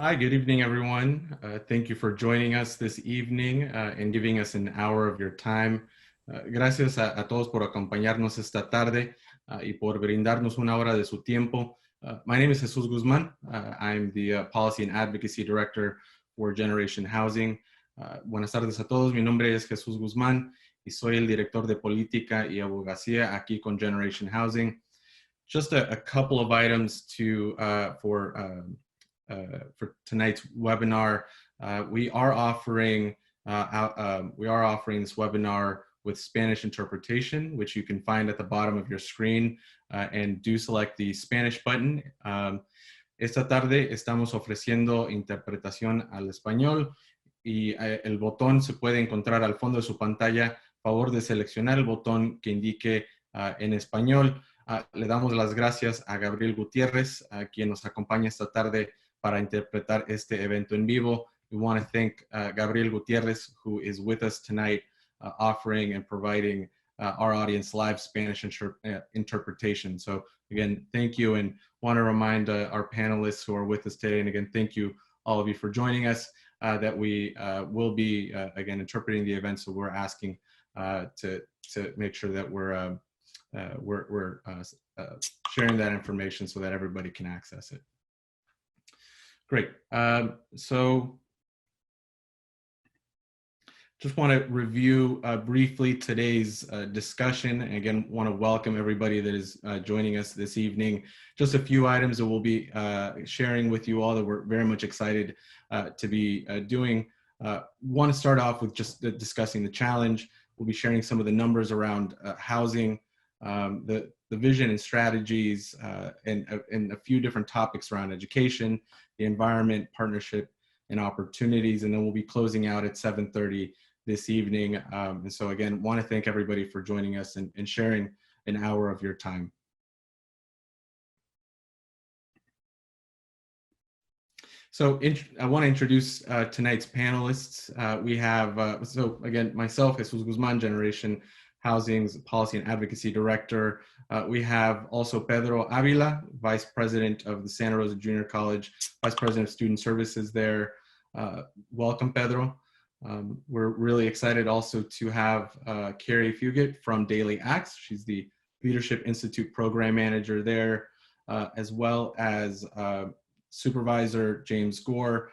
Hi, good evening, everyone. Thank you for joining us this evening and giving us an hour of your time. Gracias a todos por acompañarnos esta tarde y por brindarnos una hora de su tiempo. My name is Jesús Guzmán. I'm the Policy and Advocacy Director for Generation Housing. Buenas tardes a todos. Mi nombre es Jesús Guzmán y soy el Director de Política y Abogacía aquí con Generation Housing. Just a couple of items for tonight's webinar. We are offering this webinar with Spanish interpretation, which you can find at the bottom of your screen, and do select the Spanish button. Esta tarde estamos ofreciendo interpretación al español y el botón se puede encontrar al fondo de su pantalla. Favor de seleccionar el botón que indique en español. Le damos las gracias a Gabriel Gutiérrez, quien nos acompaña esta tarde para interpretar este evento en vivo. We want to thank Gabriel Gutierrez, who is with us tonight, offering and providing our audience live Spanish interpretation. So again, thank you, and want to remind our panelists who are with us today, and again, thank you all of you for joining us, that we will be, again, interpreting the event, so we're asking to make sure that we're sharing that information so that everybody can access it. Great. So just want to review briefly today's discussion. And again, want to welcome everybody that is joining us this evening. Just a few items that we'll be sharing with you all that we're very much excited to be doing. Want to start off with just discussing the challenge. We'll be sharing some of the numbers around housing, the vision and strategies, and a few different topics around education, the environment, partnership, and opportunities. And then we'll be closing out at 7:30 this evening. And so again, want to thank everybody for joining us and sharing an hour of your time. So I want to introduce tonight's panelists. We have, so again, myself, Jesús Guzmán, Generation Housing's Policy and Advocacy Director. We have also Pedro Avila, Vice President of the Santa Rosa Junior College, Vice President of Student Services there. Welcome, Pedro. We're really excited also to have Kerry Fugett from Daily Acts. She's the Leadership Institute Program Manager there, as well as Supervisor James Gore,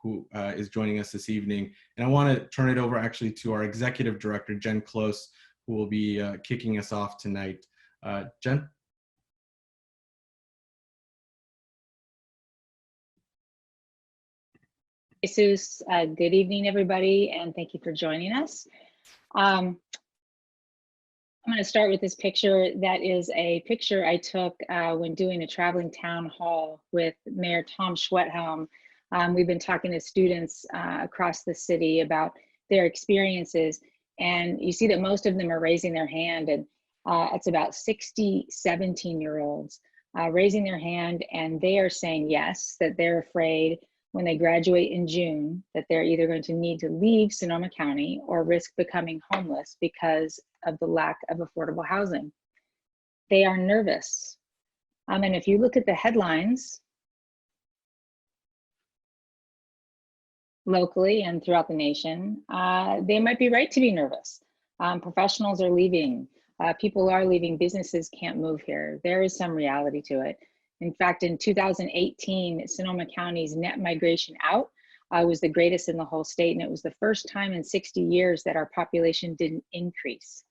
who is joining us this evening. And I want to turn it over actually to our Executive Director, Jen Klose, who will be kicking us off tonight. Jen? Jesús, good evening, everybody, and thank you for joining us. I'm going to start with this picture. That is a picture I took when doing a traveling town hall with Mayor Tom Schwethelm. We've been talking to students across the city about their experiences, and you see that most of them are raising their hand, and it's about 60 17-year-olds raising their hand, and they are saying yes, that they're afraid when they graduate in June that they're either going to need to leave Sonoma County or risk becoming homeless because of the lack of affordable housing. They are nervous. And if you look at the headlines locally and throughout the nation, they might be right to be nervous. Professionals are leaving. People are leaving. Businesses can't move here. There is some reality to it. In fact, in 2018, Sonoma County's net migration out was the greatest in the whole state, and it was the first time in 60 years that our population didn't increase.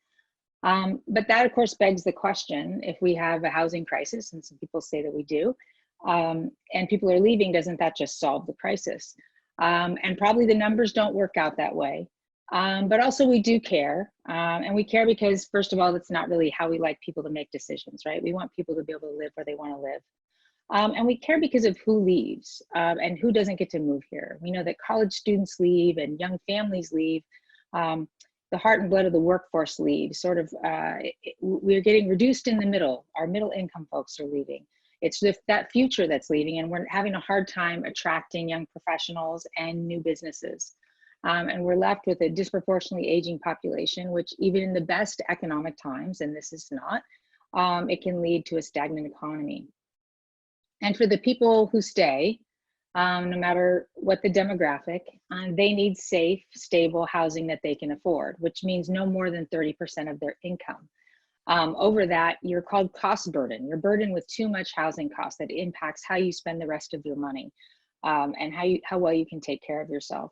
But that, of course, begs the question, if we have a housing crisis, and some people say that we do, and people are leaving, doesn't that just solve the crisis? And probably the numbers don't work out that way. But also we do care, and we care because, first of all, that's not really how we like people to make decisions, right? We want people to be able to live where they want to live. And we care because of who leaves and who doesn't get to move here. We know that college students leave and young families leave. The heart and blood of the workforce leave. Sort of, we're getting reduced in the middle. Our middle income folks are leaving. It's that future that's leaving, and we're having a hard time attracting young professionals and new businesses. And we're left with a disproportionately aging population, which even in the best economic times, and this is not, it can lead to a stagnant economy. And for the people who stay, no matter what the demographic. They need safe, stable housing that they can afford, which means no more than 30% of their income. Over that, you're called cost burden. You're burdened with too much housing cost that impacts how you spend the rest of your money, and how well you can take care of yourself.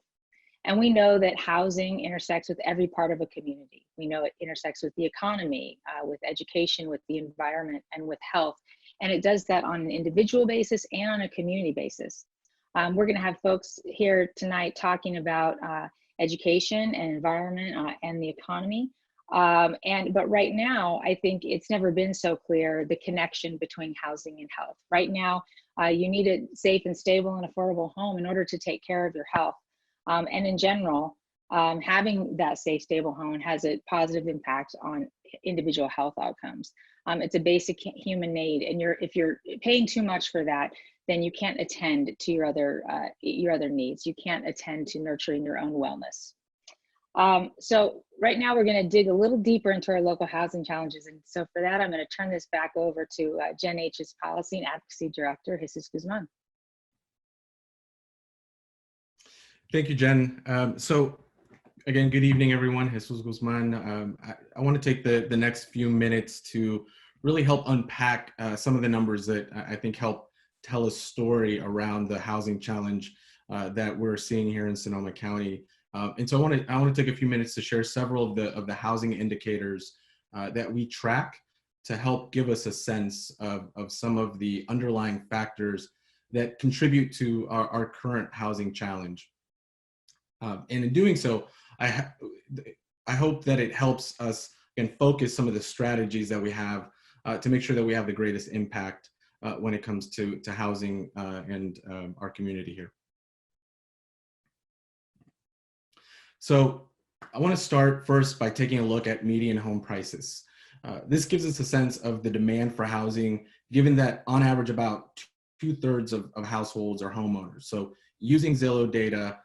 And we know that housing intersects with every part of a community. We know it intersects with the economy, with education, with the environment, and with health. And it does that on an individual basis and on a community basis. We're going to have folks here tonight talking about education and environment and the economy. But right now, I think it's never been so clear the connection between housing and health. Right now, you need a safe and stable and affordable home in order to take care of your health. And in general, having that safe, stable home has a positive impact on individual health outcomes. It's a basic human need, and if you're paying too much for that, then you can't attend to your other needs. You can't attend to nurturing your own wellness. So right now we're going to dig a little deeper into our local housing challenges. And so for that, I'm going to turn this back over to Gen H's Policy and Advocacy Director, Jesús Guzmán. Thank you, Jen. So again, good evening, everyone. Jesús Guzmán. I want to take the next few minutes to really help unpack some of the numbers that I think help tell a story around the housing challenge that we're seeing here in Sonoma County. And so I want to take a few minutes to share several of the housing indicators that we track to help give us a sense of some of the underlying factors that contribute to our current housing challenge. And in doing so, I hope that it helps us again focus some of the strategies that we have to make sure that we have the greatest impact when it comes to housing and our community here. So I want to start first by taking a look at median home prices. This gives us a sense of the demand for housing, given that on average about 2/3 of households are homeowners. So using Zillow data,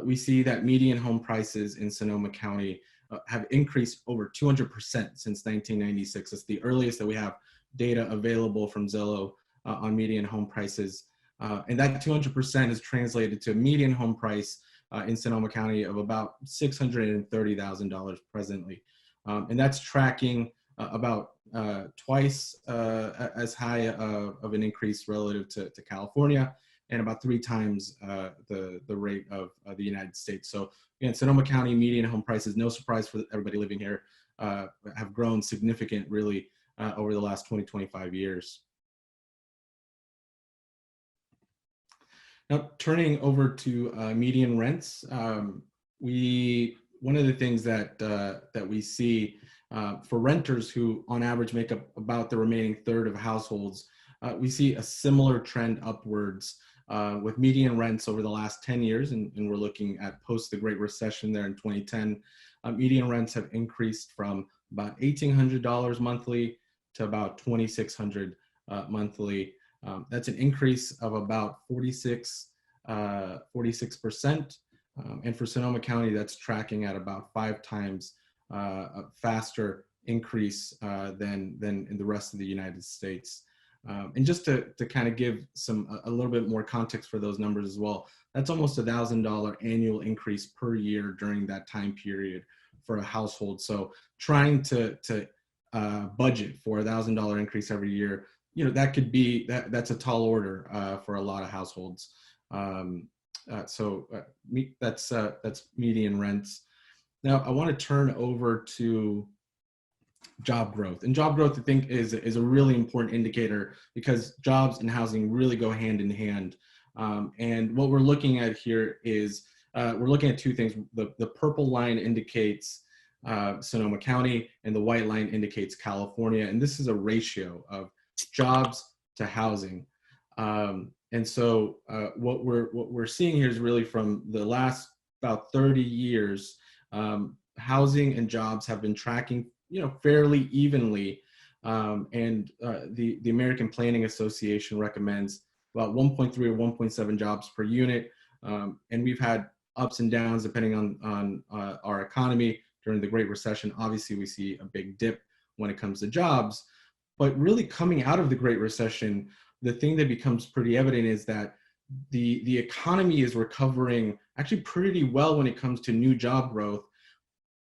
we see that median home prices in Sonoma County have increased over 200% since 1996. It's the earliest that we have data available from Zillow on median home prices. And that 200% is translated to a median home price in Sonoma County of about $630,000 presently. And that's tracking about twice as high of an increase relative to California, and about 3 times the rate of the United States. So again, Sonoma County median home prices, no surprise for everybody living here, have grown significant really over the last 20-25 years. Now, turning over to median rents, one of the things that we see for renters who on average make up about the remaining third of households, we see a similar trend upwards with median rents over the last 10 years, and we're looking at post the Great Recession there in 2010. Median rents have increased from about $1,800 monthly to about $2,600 monthly. That's an increase of about 46%. And for Sonoma County, that's tracking at about 5 times a faster increase than in the rest of the United States. And just to kind of give a little bit more context for those numbers as well, that's almost $1,000 annual increase per year during that time period for a household. So trying to budget for $1,000 increase every year, that could be, that's a tall order for a lot of households. That's median rents. Now I want to turn over to job growth. And job growth, I think, is a really important indicator because jobs and housing really go hand in hand. And what we're looking at here is we're looking at 2 things. The purple line indicates Sonoma County, and the white line indicates California. And this is a ratio of jobs to housing. And so what we're seeing here is really from the last about 30 years, housing and jobs have been tracking fairly evenly, and the American Planning Association recommends about 1.3 or 1.7 jobs per unit, and we've had ups and downs depending on our economy. During the Great Recession, obviously we see a big dip when it comes to jobs, but really coming out of the Great Recession, the thing that becomes pretty evident is that the economy is recovering actually pretty well when it comes to new job growth,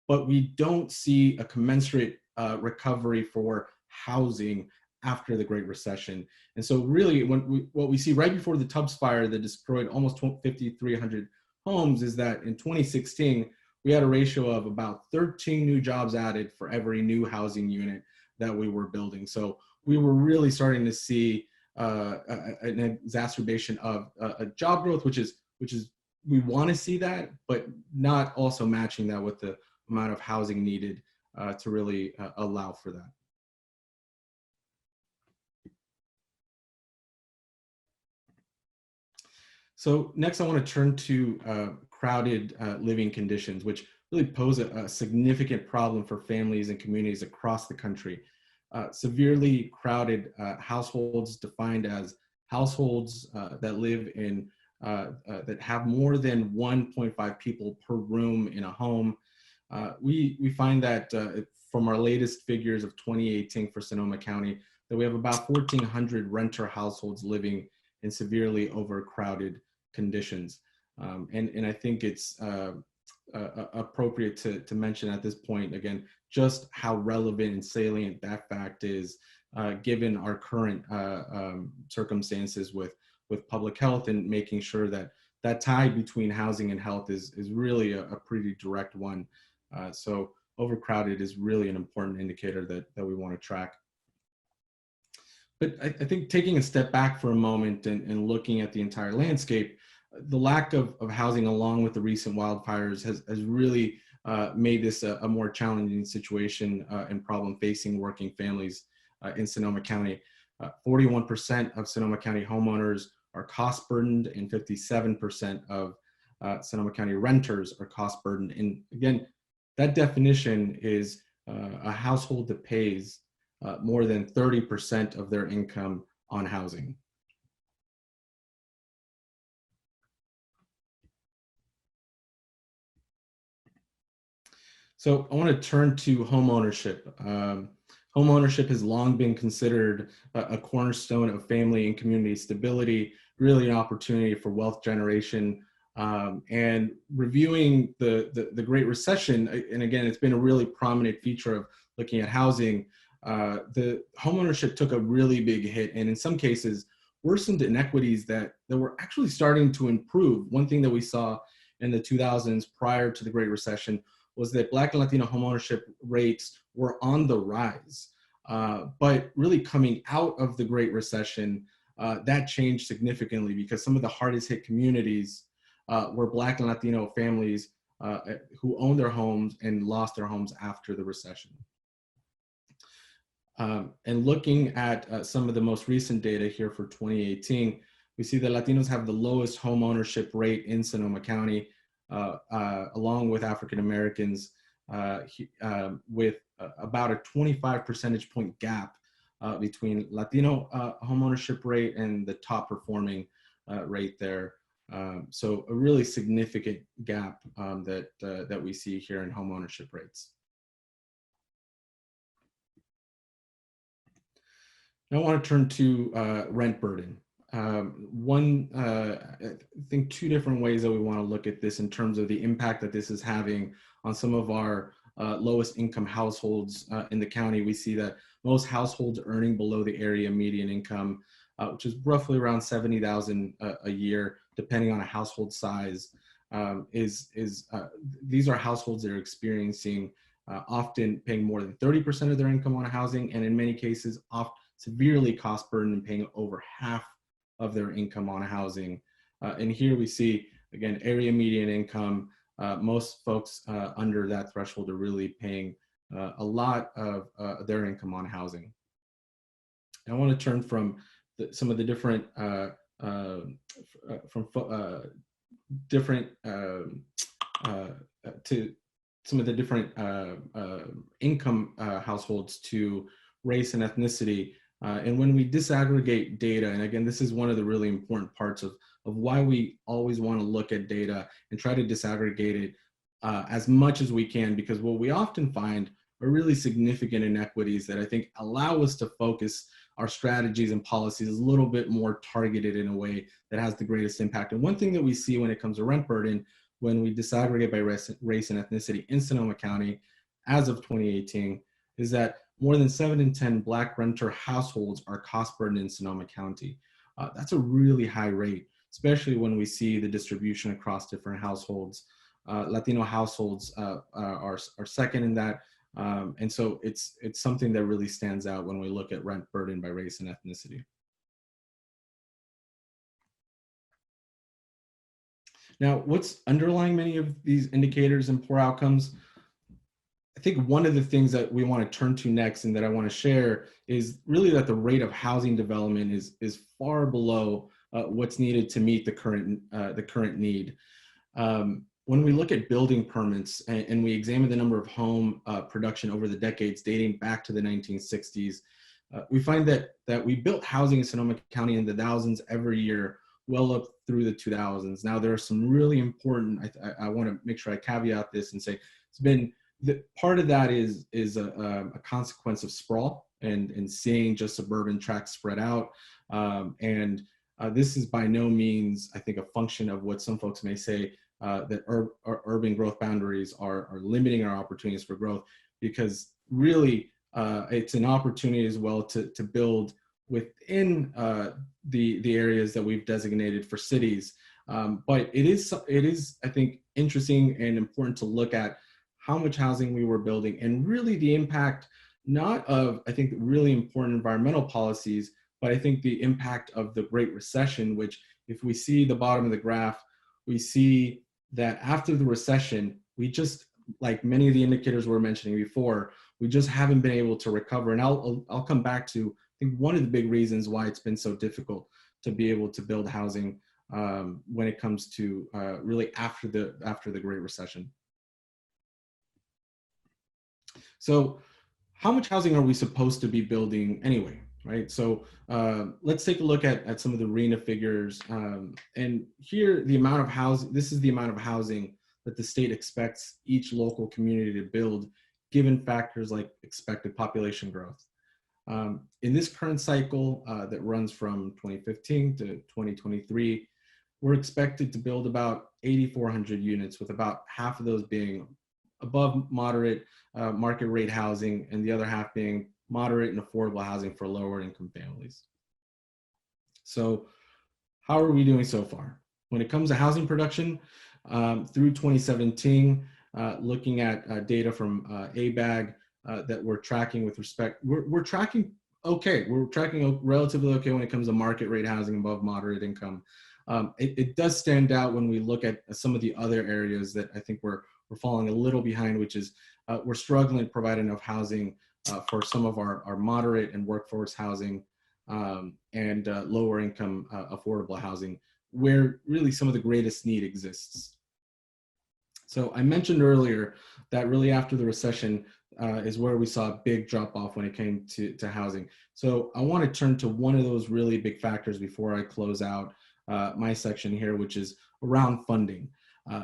but we don't see a commensurate recovery for housing after the Great Recession. And so really what we see right before the Tubbs fire that destroyed almost 5,300 homes is that in 2016, we had a ratio of about 13 new jobs added for every new housing unit that we were building. So we were really starting to see an exacerbation of job growth, which is we want to see that, but not also matching that with the amount of housing needed to really allow for that. So next I want to turn to crowded living conditions, which really pose a significant problem for families and communities across the country. Severely crowded households, defined as households that live in, that have more than 1.5 people per room in a home. We find that from our latest figures of 2018 for Sonoma County, that we have about 1,400 renter households living in severely overcrowded conditions. And I think it's appropriate to mention at this point, again, just how relevant and salient that fact is, given our current circumstances with public health, and making sure that that tie between housing and health is really a pretty direct one. So overcrowded is really an important indicator that we want to track. But I think taking a step back for a moment and looking at the entire landscape, the lack of housing along with the recent wildfires has really made this a more challenging situation and problem facing working families in Sonoma County. 41% of Sonoma County homeowners are cost burdened, and 57% of Sonoma County renters are cost burdened. And again, that definition is a household that pays more than 30% of their income on housing. So I want to turn to home ownership. Home ownership has long been considered a cornerstone of family and community stability, really an opportunity for wealth generation. And reviewing the Great Recession, and again, it's been a really prominent feature of looking at housing, the homeownership took a really big hit, and in some cases worsened inequities that were actually starting to improve. One thing that we saw in the 2000s prior to the Great Recession was that Black and Latino homeownership rates were on the rise. But really coming out of the Great Recession, that changed significantly, because some of the hardest hit communities were Black and Latino families who owned their homes and lost their homes after the recession. And looking at some of the most recent data here for 2018, we see that Latinos have the lowest home ownership rate in Sonoma County, along with African Americans, with about a 25 percentage point gap between Latino home ownership rate and the top performing rate there. So a really significant gap that we see here in home ownership rates. Now I want to turn to rent burden. I think two different ways that we want to look at this in terms of the impact that this is having on some of our lowest income households in the county. We see that most households earning below the area median income, which is roughly around $70,000 a year, depending on a household size, these are households that are experiencing often paying more than 30% of their income on housing, and in many cases severely cost burdened and paying over half of their income on housing. And here we see, again, area median income. Most folks under that threshold are really paying a lot of their income on housing. I want to turn from some of the different to some of the different income households to race and ethnicity. And when we disaggregate data, and again, this is one of the really important parts of why we always want to look at data and try to disaggregate it as much as we can, because what we often find are really significant inequities that I think allow us to focus our strategies and policies a little bit more targeted in a way that has the greatest impact. And one thing that we see when it comes to rent burden, when we disaggregate by race and ethnicity in Sonoma County as of 2018, is that more than 7 in 10 Black renter households are cost burdened in Sonoma County. That's a really high rate, especially when we see the distribution across different households. Latino households are second in that. And so it's something that really stands out when we look at rent burden by race and ethnicity. Now, what's underlying many of these indicators and poor outcomes? I think one of the things that we want to turn to next and that I want to share is really that the rate of housing development is far below what's needed to meet the current need. When we look at building permits and we examine the number of home production over the decades dating back to the 1960s, we find that we built housing in Sonoma County in the thousands every year, well up through the 2000s. Now, there are some really important, I want to make sure I caveat this and say, it's been, part of that is a consequence of sprawl and seeing just suburban tracts spread out. This is by no means, I think, a function of what some folks may say, that urban growth boundaries are limiting our opportunities for growth, because really it's an opportunity as well to build within the areas that we've designated for cities. But it is, I think, interesting and important to look at how much housing we were building and really the impact, not of, I think, really important environmental policies, but I think the impact of the Great Recession, which if we see the bottom of the graph, we see that after the recession, we just, like many of the indicators we were mentioning before, we just haven't been able to recover. And I'll come back to, I think, one of the big reasons why it's been so difficult to be able to build housing when it comes to really after the Great Recession. So how much housing are we supposed to be building anyway, right? So let's take a look at some of the RENA figures. And here, the amount of housing, this is the amount of housing that the state expects each local community to build, given factors like expected population growth. In this current cycle that runs from 2015 to 2023, we're expected to build about 8,400 units, with about half of those being above moderate market rate housing, and the other half being moderate and affordable housing for lower income families. So how are we doing so far? When it comes to housing production, through 2017, looking at data from ABAG that we're tracking with respect, we're tracking okay. We're tracking relatively okay when it comes to market rate housing above moderate income. It does stand out when we look at some of the other areas that I think we're falling a little behind, which is we're struggling to provide enough housing for some of our moderate and workforce housing and lower income affordable housing, where really some of the greatest need exists. So I mentioned earlier that really after the recession is where we saw a big drop off when it came to housing. So I want to turn to one of those really big factors before I close out my section here, which is around funding.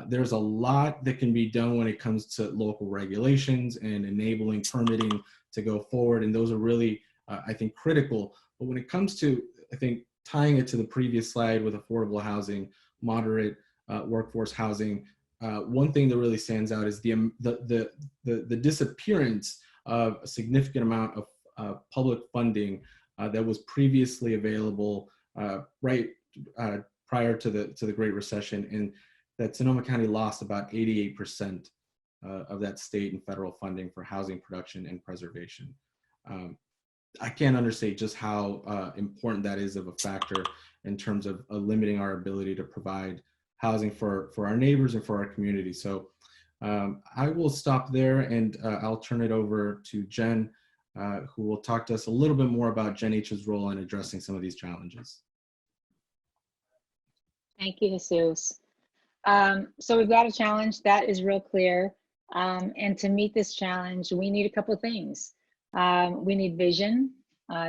There's a lot that can be done when it comes to local regulations and enabling permitting to go forward. And those are really, I think, critical. But when it comes to, I think, tying it to the previous slide with affordable housing, moderate workforce housing, one thing that really stands out is the disappearance of a significant amount of public funding that was previously available right prior to the Great Recession, and that Sonoma County lost about 88% of that state and federal funding for housing production and preservation. I can't understate just how important that is of a factor in terms of limiting our ability to provide housing for our neighbors and for our community. So I will stop there, and I'll turn it over to Jen, who will talk to us a little bit more about Gen H's role in addressing some of these challenges. Thank you, Jesus. So we've got a challenge that is real clear. And to meet this challenge, we need a couple of things. We need vision,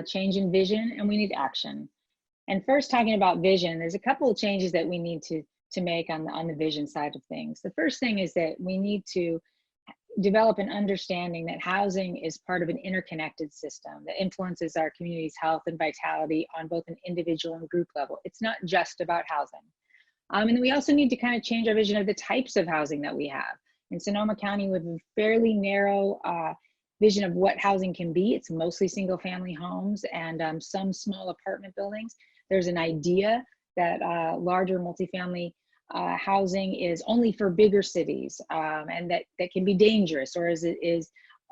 change in vision, and we need action. And first, talking about vision, there's a couple of changes that we need to make on the vision side of things. The first thing is that we need to develop an understanding that housing is part of an interconnected system that influences our community's health and vitality on both an individual and group level. It's not just about housing. And we also need to kind of change our vision of the types of housing that we have. In Sonoma County, we have a fairly narrow vision of what housing can be. It's mostly single family homes and some small apartment buildings. There's an idea that larger multifamily housing is only for bigger cities and that can be dangerous, or is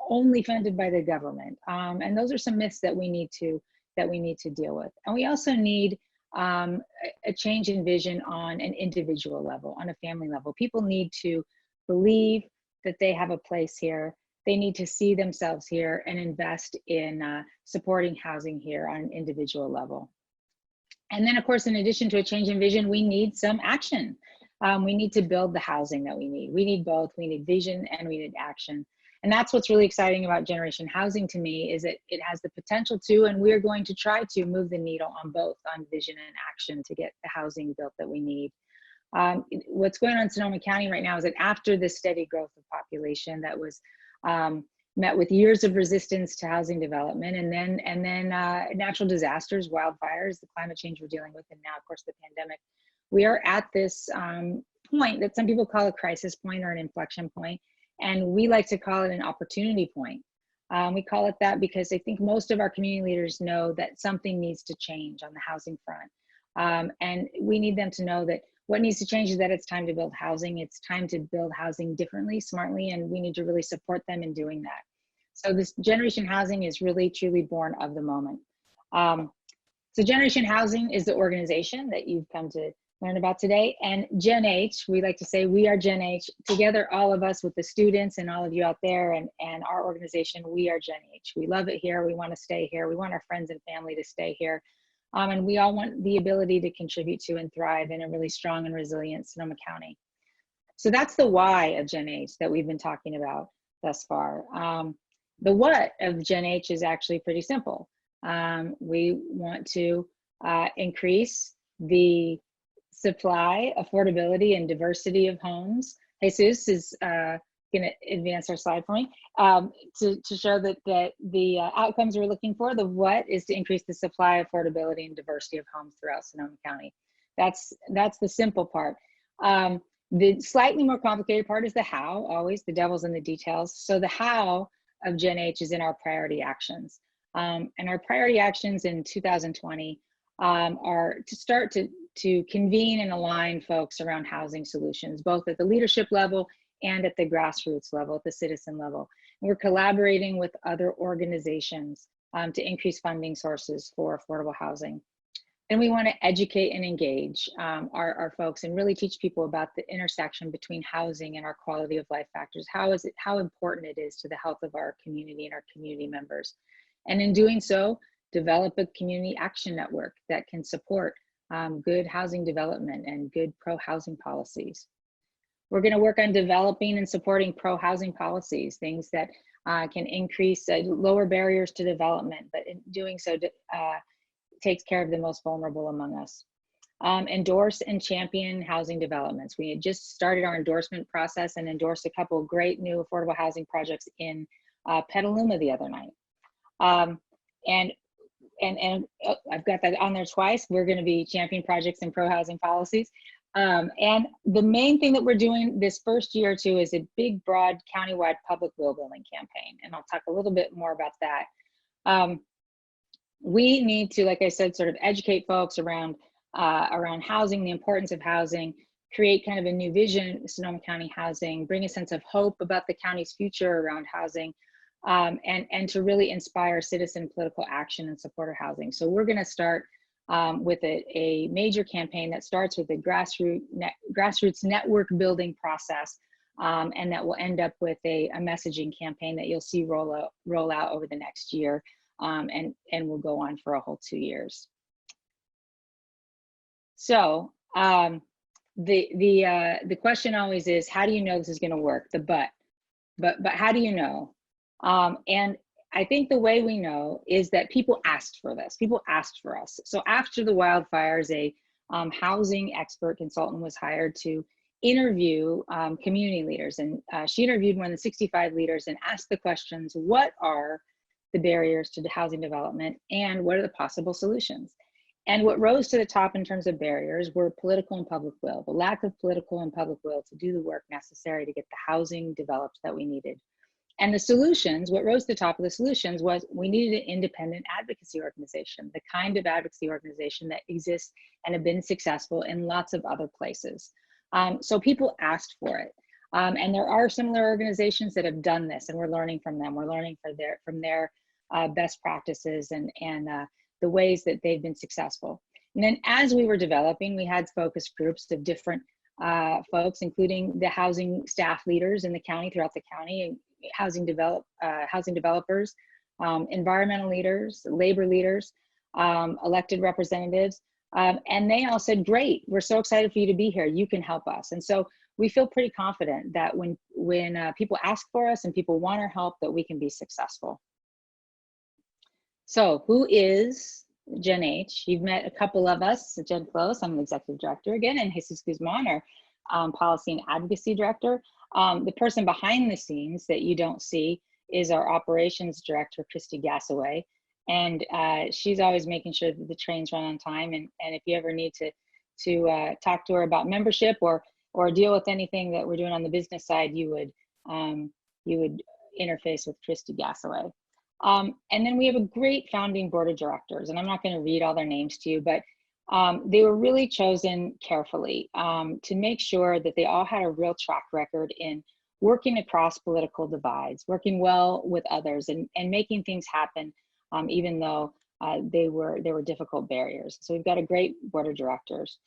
only funded by the government. And those are some myths that we need to deal with. And we also need a change in vision on an individual level, on a family level. People need to believe that they have a place here. They need to see themselves here and invest in supporting housing here on an individual level. And then, of course, in addition to a change in vision, we need some action. We need to build the housing that we need. We need both. We need vision and we need action. And that's what's really exciting about Generation Housing to me, is that it has the potential to, and we're going to try to move the needle on both, on vision and action, to get the housing built that we need. What's going on in Sonoma County right now is that after this steady growth of population that was met with years of resistance to housing development, and then natural disasters, wildfires, the climate change we're dealing with, and now, of course, the pandemic, we are at this point that some people call a crisis point or an inflection point, and we like to call it an opportunity point. We call it that because I think most of our community leaders know that something needs to change on the housing front. And we need them to know that what needs to change is that it's time to build housing. It's time to build housing differently, smartly, and we need to really support them in doing that. So this Generation Housing is really, truly born of the moment. So Generation Housing is the organization that you've come to learn about today. And Gen H, we like to say we are Gen H. Together, all of us with the students and all of you out there and our organization, we are Gen H. We love it here. We want to stay here. We want our friends and family to stay here. And we all want the ability to contribute to and thrive in a really strong and resilient Sonoma County. So that's the why of Gen H that we've been talking about thus far. The what of Gen H is actually pretty simple. We want to increase the supply, affordability, and diversity of homes. Jesús is going to advance our slide for me to show that the outcomes we're looking for. The what is to increase the supply, affordability, and diversity of homes throughout Sonoma County. That's the simple part. The slightly more complicated part is the how. Always the devil's in the details. So the how of Gen H is in our priority actions, and our priority actions in 2020 are to start to convene and align folks around housing solutions, both at the leadership level and at the grassroots level, at the citizen level. And we're collaborating with other organizations to increase funding sources for affordable housing. And we want to educate and engage our folks and really teach people about the intersection between housing and our quality of life factors. How important it is to the health of our community and our community members. And in doing so, develop a community action network that can support good housing development and good pro-housing policies. We're going to work on developing and supporting pro-housing policies, things that can increase lower barriers to development, but in doing so takes care of the most vulnerable among us. Endorse and champion housing developments. We had just started our endorsement process and endorsed a couple of great new affordable housing projects in Petaluma the other night. And I've got that on there twice. We're going to be champion projects and pro-housing policies. And the main thing that we're doing this first year or two is a big, broad, countywide public will building campaign. And I'll talk a little bit more about that. We need to, like I said, sort of educate folks around housing, the importance of housing, create kind of a new vision, Sonoma County housing, bring a sense of hope about the county's future around housing, and to really inspire citizen political action in support of housing. So we're going to start with a major campaign that starts with a grassroots network building process, and that will end up with a messaging campaign that you'll see roll out over the next year, and will go on for a whole 2 years. So the question always is, how do you know this is going to work? But how do you know? And I think the way we know is that people asked for this. People asked for us. So after the wildfires, a housing expert consultant was hired to interview community leaders. And she interviewed more than 65 leaders and asked the questions, what are the barriers to housing development and what are the possible solutions? And what rose to the top in terms of barriers were political and public will, the lack of political and public will to do the work necessary to get the housing developed that we needed. And the solutions, what rose to the top of the solutions was we needed an independent advocacy organization, the kind of advocacy organization that exists and have been successful in lots of other places. So people asked for it. And there are similar organizations that have done this, and we're learning from them. We're learning from their best practices and the ways that they've been successful. And then as we were developing, we had focus groups of different folks, including the housing staff leaders in the county, throughout the county, and housing developers, environmental leaders, labor leaders, elected representatives. And they all said, great, we're so excited for you to be here. You can help us. And so we feel pretty confident that when people ask for us and people want our help, that we can be successful. So who is Jen H? You've met a couple of us, Jen Klose, I'm the executive director again, and Jesús Guzmán, our policy and advocacy director. The person behind the scenes that you don't see is our operations director, Christy Gassaway. And she's always making sure that the trains run on time. And if you ever need to talk to her about membership or deal with anything that we're doing on the business side, you would interface with Christy Gassaway. And then we have a great founding board of directors, and I'm not going to read all their names to you, but they were really chosen carefully to make sure that they all had a real track record in working across political divides, working well with others, and making things happen, even though there were difficult barriers. So we've got a great board of directors.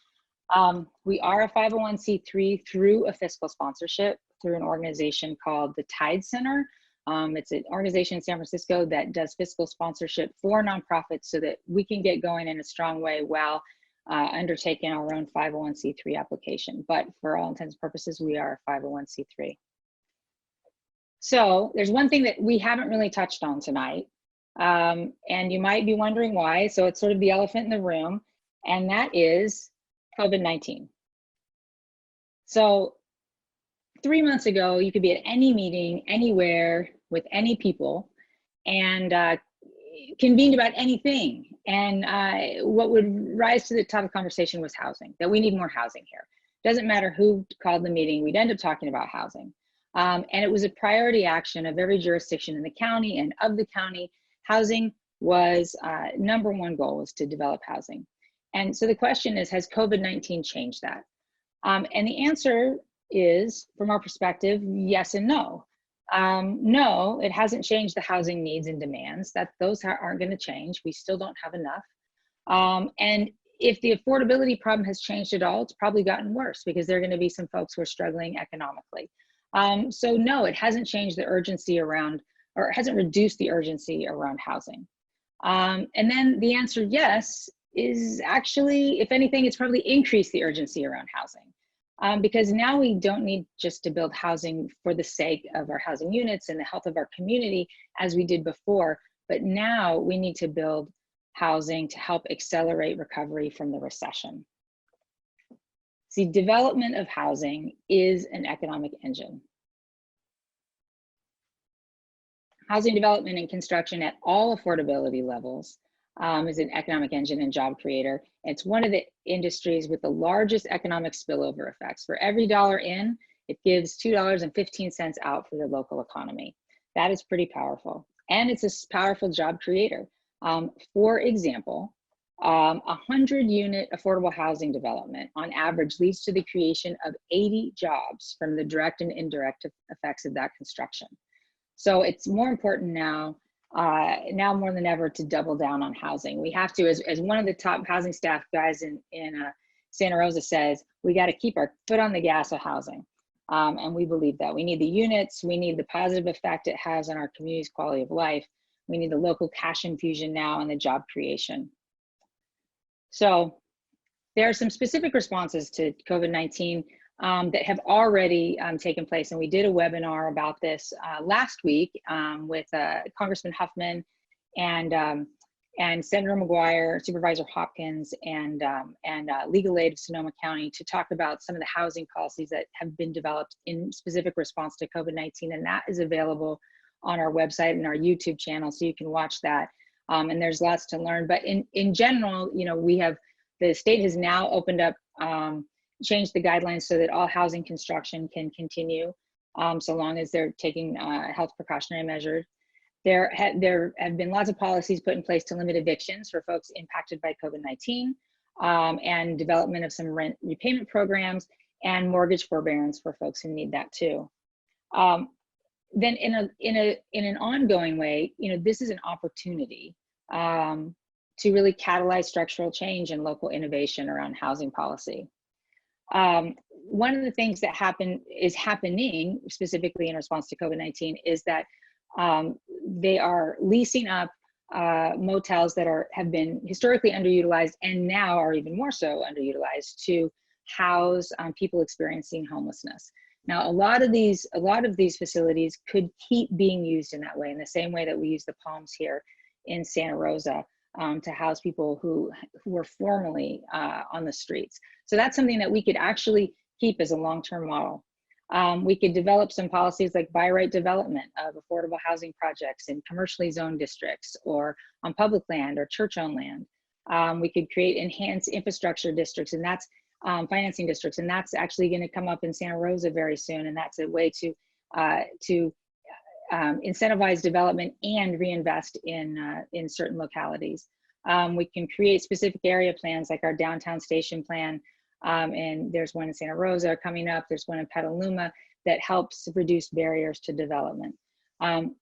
We are a 501c3 through a fiscal sponsorship through an organization called the Tide Center. It's an organization in San Francisco that does fiscal sponsorship for nonprofits so that we can get going in a strong way while undertaking our own 501c3 application. But for all intents and purposes, we are a 501c3. So there's one thing that we haven't really touched on tonight, and you might be wondering why. So it's sort of the elephant in the room, and that is COVID-19. So 3 months ago, you could be at any meeting, anywhere, with any people, and convened about anything. And what would rise to the top of the conversation was housing, that we need more housing here. Doesn't matter who called the meeting, we'd end up talking about housing. And it was a priority action of every jurisdiction in the county and of the county. Housing was #1 goal, was to develop housing. And so the question is, has COVID-19 changed that? And the answer is, from our perspective, yes and no. No, it hasn't changed the housing needs and demands. Those aren't going to change. We still don't have enough. And if the affordability problem has changed at all, it's probably gotten worse because there are going to be some folks who are struggling economically. So no, it hasn't changed the urgency around, or it hasn't reduced the urgency around housing. And then the answer, yes, is actually, if anything, it's probably increased the urgency around housing. Because now we don't need just to build housing for the sake of our housing units and the health of our community as we did before, but now we need to build housing to help accelerate recovery from the recession. See, development of housing is an economic engine. Housing development and construction at all affordability levels is an economic engine and job creator. It's one of the industries with the largest economic spillover effects. For every dollar in, it gives $2.15 out for the local economy. That is pretty powerful. And it's a powerful job creator. For example, 100-unit affordable housing development on average leads to the creation of 80 jobs from the direct and indirect effects of that construction. So it's more important now more than ever to double down on housing. We have to, as one of the top housing staff guys in Santa Rosa says, we got to keep our foot on the gas of housing. And we believe that. We need the units, we need the positive effect it has on our community's quality of life. We need the local cash infusion now and the job creation. So there are some specific responses to COVID-19 that have already taken place. And we did a webinar about this last week with Congressman Huffman and and Senator McGuire, Supervisor Hopkins, and Legal Aid of Sonoma County to talk about some of the housing policies that have been developed in specific response to COVID-19, and that is available on our website and our YouTube channel, so you can watch that. And there's lots to learn. But in general, you know, the state has now opened up, changed the guidelines so that all housing construction can continue, so long as they're taking health precautionary measures. There have been lots of policies put in place to limit evictions for folks impacted by COVID-19, and development of some rent repayment programs and mortgage forbearance for folks who need that too. Then in an ongoing way, you know, this is an opportunity to really catalyze structural change and local innovation around housing policy. One of the things that is happening specifically in response to COVID-19 is that they are leasing up motels that have been historically underutilized and now are even more so underutilized to house people experiencing homelessness. Now, a lot of these facilities could keep being used in that way, in the same way that we use the Palms here in Santa Rosa to house people who were formerly on the streets. So that's something that we could actually keep as a long-term model. We could develop some policies like by right development of affordable housing projects in commercially zoned districts or on public land or church-owned land. We could create enhanced infrastructure districts, and that's financing districts, and that's actually going to come up in Santa Rosa very soon, and that's a way to incentivize development and reinvest in certain localities. We can create specific area plans like our downtown station plan, and there's one in Santa Rosa coming up, there's one in Petaluma that helps reduce barriers to development.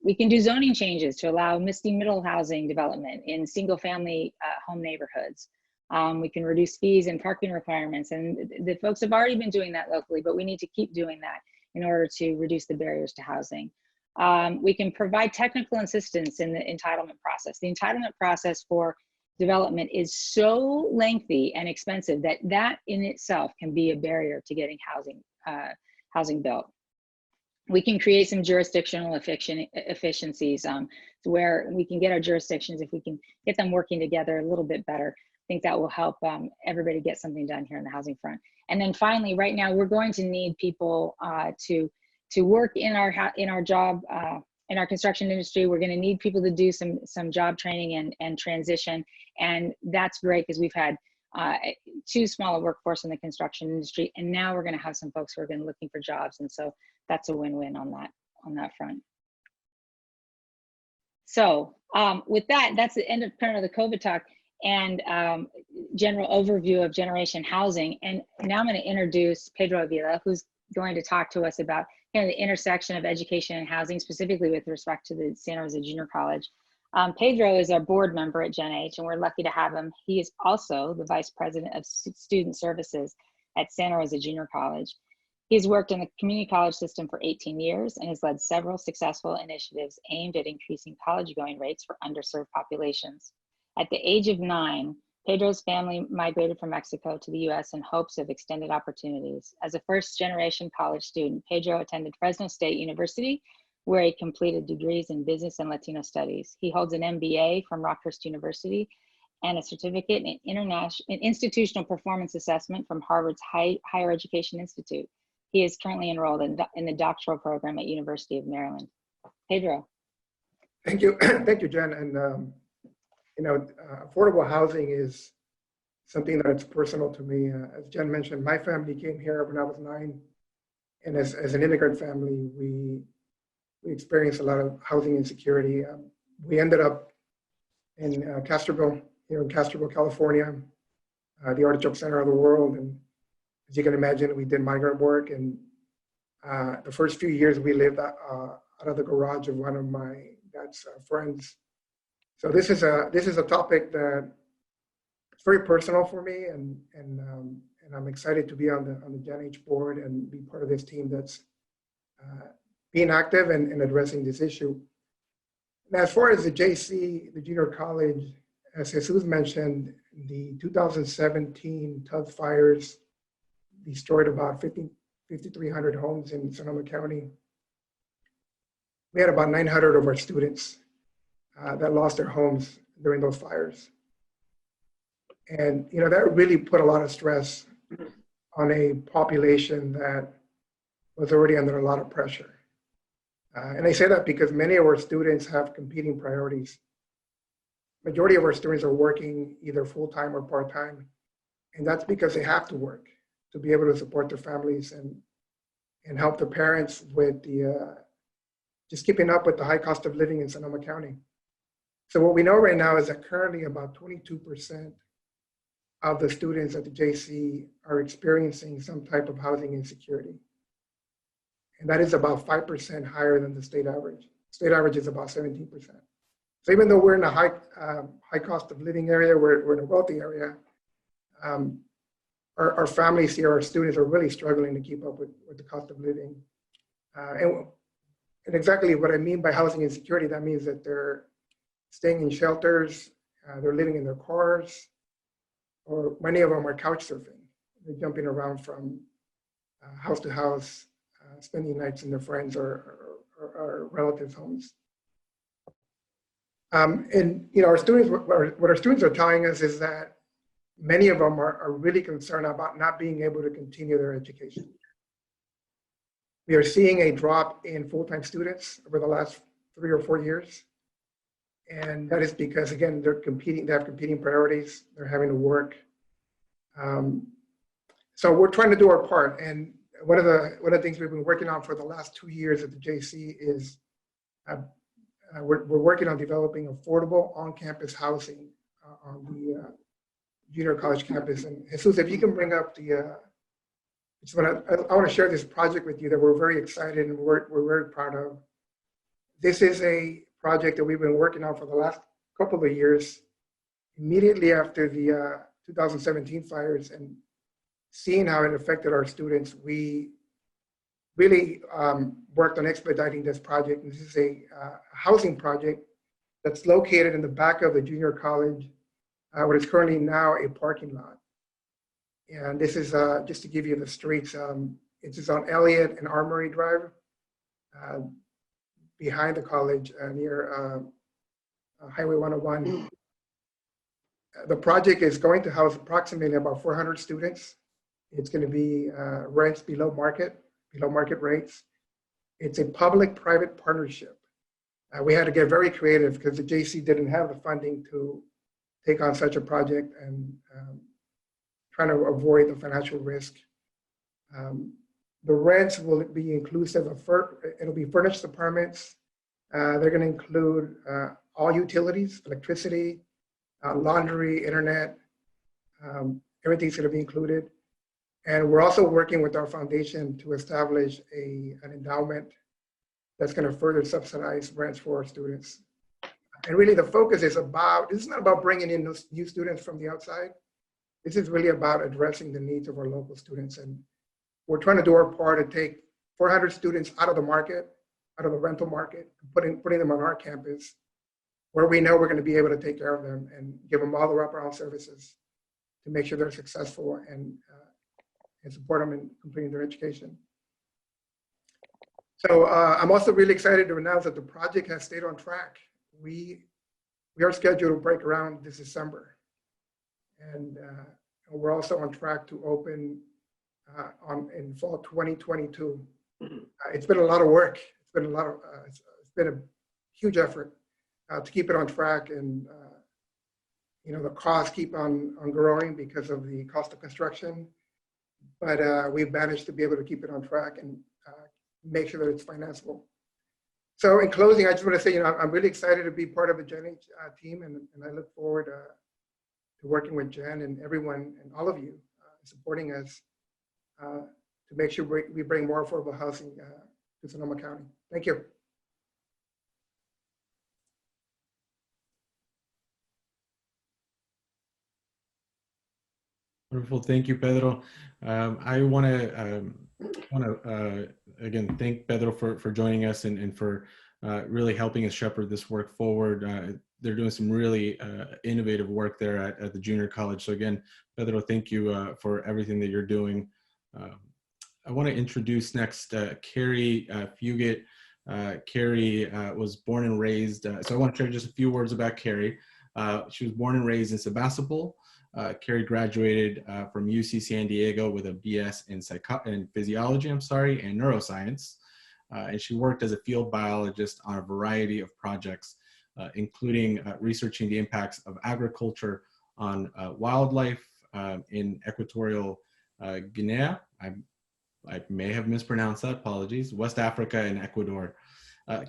We can do zoning changes to allow misty middle housing development in single family home neighborhoods. We can reduce fees and parking requirements, and the folks have already been doing that locally, but we need to keep doing that in order to reduce the barriers to housing. We can provide technical assistance in the entitlement process. The entitlement process for development is so lengthy and expensive that in itself can be a barrier to getting housing built. We can create some jurisdictional efficiencies where we can get our jurisdictions, if we can get them working together a little bit better, I think that will help everybody get something done here in the housing front. And then finally, right now, we're going to need people to work in our job, in our construction industry. We're going to need people to do some job training and transition. And that's great because we've had too small a workforce in the construction industry. And now we're going to have some folks who are going to be looking for jobs. And so that's a win-win on that front. So with that, that's the end of kind of the COVID talk and general overview of generation housing. And now I'm going to introduce Pedro Avila, who's going to talk to us about the intersection of education and housing, specifically with respect to the Santa Rosa Junior College. Pedro is our board member at Gen H, and we're lucky to have him. He is also the Vice President of Student Services at Santa Rosa Junior College. He's worked in the community college system for 18 years and has led several successful initiatives aimed at increasing college-going rates for underserved populations. At the age of 9, Pedro's family migrated from Mexico to the US in hopes of extended opportunities. As a first-generation college student, Pedro attended Fresno State University, where he completed degrees in business and Latino studies. He holds an MBA from Rockhurst University and a certificate in institutional performance assessment from Harvard's Higher Education Institute. He is currently enrolled in the doctoral program at University of Maryland. Pedro. Thank you. Thank you, Jen. And affordable housing is something that's personal to me. As Jen mentioned, my family came here when I was 9. And as an immigrant family, we experienced a lot of housing insecurity. We ended up in Castroville, here in Castroville, California, the artichoke center of the world. And as you can imagine, we did migrant work. And the first few years we lived out of the garage of one of my dad's friends. So this is a topic that it's very personal for me, and I'm excited to be on the Gen H board and be part of this team that's being active and addressing this issue. Now, as far as the JC, the junior college, as Jesús mentioned, the 2017 Tug fires destroyed about 5,300 homes in Sonoma County. We had about 900 of our students that lost their homes during those fires. And, you know, that really put a lot of stress on a population that was already under a lot of pressure. And I say that because many of our students have competing priorities. Majority of our students are working either full-time or part-time, and that's because they have to work to be able to support their families and help their parents with the just keeping up with the high cost of living in Sonoma County. So what we know right now is that currently about 22% of the students at the JC are experiencing some type of housing insecurity. And that is about 5% higher than the state average. State average is about 17%. So even though we're in a high cost of living area, we're in a wealthy area, our families here, our students are really struggling to keep up with the cost of living. And exactly what I mean by housing insecurity, that means that they're staying in shelters, they're living in their cars, or many of them are couch surfing. They're jumping around from house to house, spending nights in their friends or relatives' homes. And you know, our students, what our students are telling us is that many of them are really concerned about not being able to continue their education. We are seeing a drop in full-time students over the last 3 or 4 years. And that is because, again, they have competing priorities, they're having to work. So we're trying to do our part. And one of the things we've been working on for the last 2 years at the JC is we're working on developing affordable on-campus housing on the junior college campus. And Jesús, if you can bring up I want to share this project with you that we're very excited and we're very proud of. This is a project that we've been working on for the last couple of years, immediately after the 2017 fires, and seeing how it affected our students. We really worked on expediting this project. This is a housing project that's located in the back of the junior college, what is currently now a parking lot. And this is, just to give you the streets, it's just on Elliott and Armory Drive, behind the college near Highway 101. The project is going to house approximately about 400 students. It's going to be rents below market rates. It's a public-private partnership. We had to get very creative because the JC didn't have the funding to take on such a project, and trying to avoid the financial risk. The rents will be inclusive of, it'll be furnished apartments. They're going to include all utilities, electricity, laundry, internet, everything's going to be included. And we're also working with our foundation to establish an endowment that's going to further subsidize rents for our students. And really the focus is this is not about bringing in those new students from the outside. This is really about addressing the needs of our local students. And we're trying to do our part to take 400 students out of the market, out of the rental market, putting them on our campus, where we know we're going to be able to take care of them and give them all the wraparound services to make sure they're successful and support them in completing their education. So I'm also really excited to announce that the project has stayed on track. We are scheduled to break ground this December. And we're also on track to open in fall 2022. It's been a lot of work. It's been a huge effort to keep it on track, and you know, the costs keep on growing because of the cost of construction. But we've managed to be able to keep it on track and make sure that it's financeable. So in closing, I just want to say, you know, I'm really excited to be part of the Gen H team, and I look forward to working with Jen and everyone and all of you supporting us to make sure we bring more affordable housing to Sonoma County. Thank you. Wonderful, thank you, Pedro. I want to again thank Pedro for joining us and for really helping us shepherd this work forward. They're doing some really innovative work there at the junior college. So again, Pedro, thank you for everything that you're doing. I want to introduce next Kerry Fugett. Kerry was born and raised, so I want to share just a few words about Kerry. She was born and raised in Sebastopol. Kerry graduated from UC San Diego with a BS in physiology, and neuroscience. And she worked as a field biologist on a variety of projects, including researching the impacts of agriculture on wildlife in Equatorial Guinea. I may have mispronounced that, apologies, West Africa and Ecuador.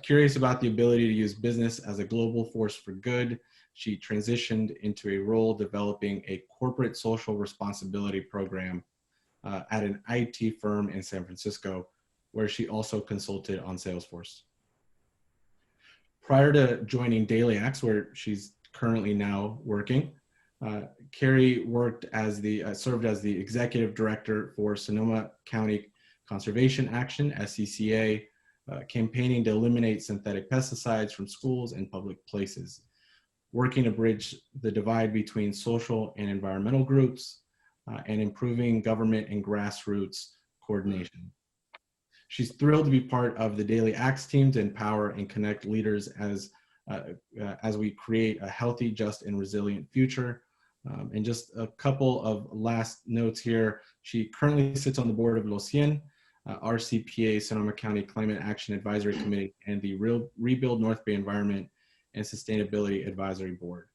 Curious about the ability to use business as a global force for good, she transitioned into a role developing a corporate social responsibility program at an IT firm in San Francisco, where she also consulted on Salesforce. Prior to joining Daily Acts, where she's currently now working, Kerry worked as served as the executive director for Sonoma County Conservation Action, SCCA, campaigning to eliminate synthetic pesticides from schools and public places, working to bridge the divide between social and environmental groups, and improving government and grassroots coordination. She's thrilled to be part of the Daily Acts team to empower and connect leaders as we create a healthy, just, and resilient future. And just a couple of last notes here. She currently sits on the board of Los 100, RCPA, Sonoma County Climate Action Advisory Committee, and the Rebuild North Bay Environment and Sustainability Advisory Board.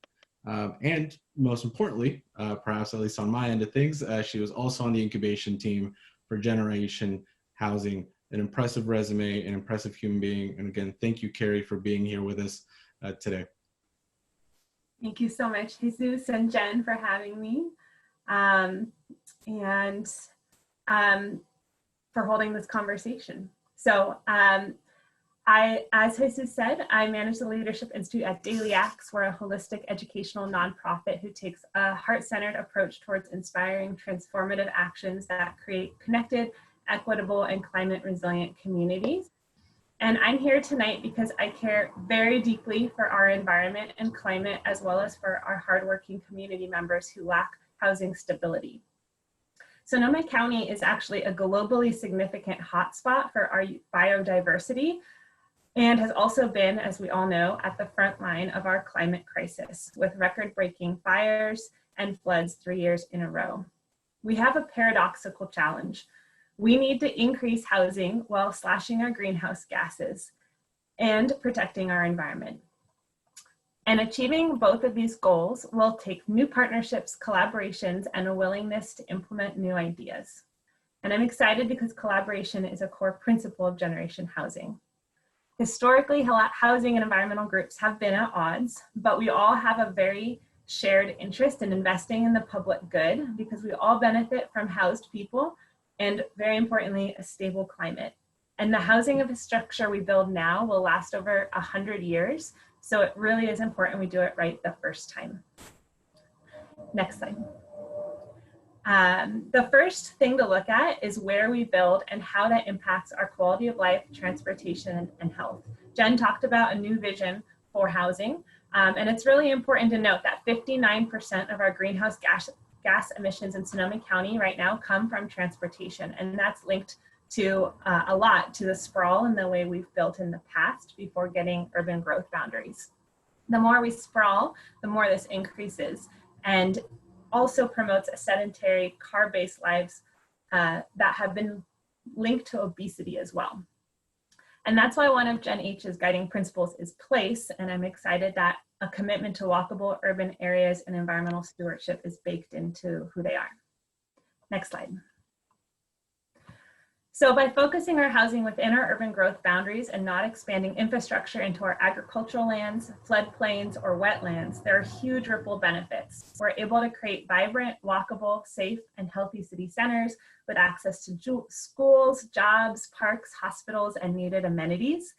And most importantly, perhaps at least on my end of things, she was also on the incubation team for Generation Housing. An impressive resume, an impressive human being. And again, thank you, Kerry, for being here with us today. Thank you so much, Jesus and Jen, for having me, and for holding this conversation. So as Jesus said, I manage the Leadership Institute at Daily Acts. We're a holistic educational nonprofit who takes a heart-centered approach towards inspiring transformative actions that create connected, equitable, and climate resilient communities. And I'm here tonight because I care very deeply for our environment and climate, as well as for our hardworking community members who lack housing stability. Sonoma County is actually a globally significant hotspot for our biodiversity, and has also been, as we all know, at the front line of our climate crisis, with record-breaking fires and floods 3 years in a row. We have a paradoxical challenge. We need to increase housing while slashing our greenhouse gases and protecting our environment. And achieving both of these goals will take new partnerships, collaborations, and a willingness to implement new ideas. And I'm excited because collaboration is a core principle of Generation Housing. Historically, housing and environmental groups have been at odds, but we all have a very shared interest in investing in the public good, because we all benefit from housed people and, very importantly, a stable climate. And the housing infrastructure we build now will last over 100 years. So it really is important we do it right the first time. Next slide. The first thing to look at is where we build and how that impacts our quality of life, transportation, and health. Jen talked about a new vision for housing. And it's really important to note that 59% of our greenhouse gas emissions in Sonoma County right now come from transportation, and that's linked to a lot to the sprawl and the way we've built in the past before getting urban growth boundaries. The more we sprawl, the more this increases, and also promotes a sedentary, car-based lives that have been linked to obesity as well. And that's why one of Gen H's guiding principles is place, and I'm excited that a commitment to walkable urban areas and environmental stewardship is baked into who they are. Next slide. So by focusing our housing within our urban growth boundaries and not expanding infrastructure into our agricultural lands, floodplains, or wetlands, there are huge ripple benefits. We're able to create vibrant, walkable, safe, and healthy city centers with access to schools, jobs, parks, hospitals, and needed amenities.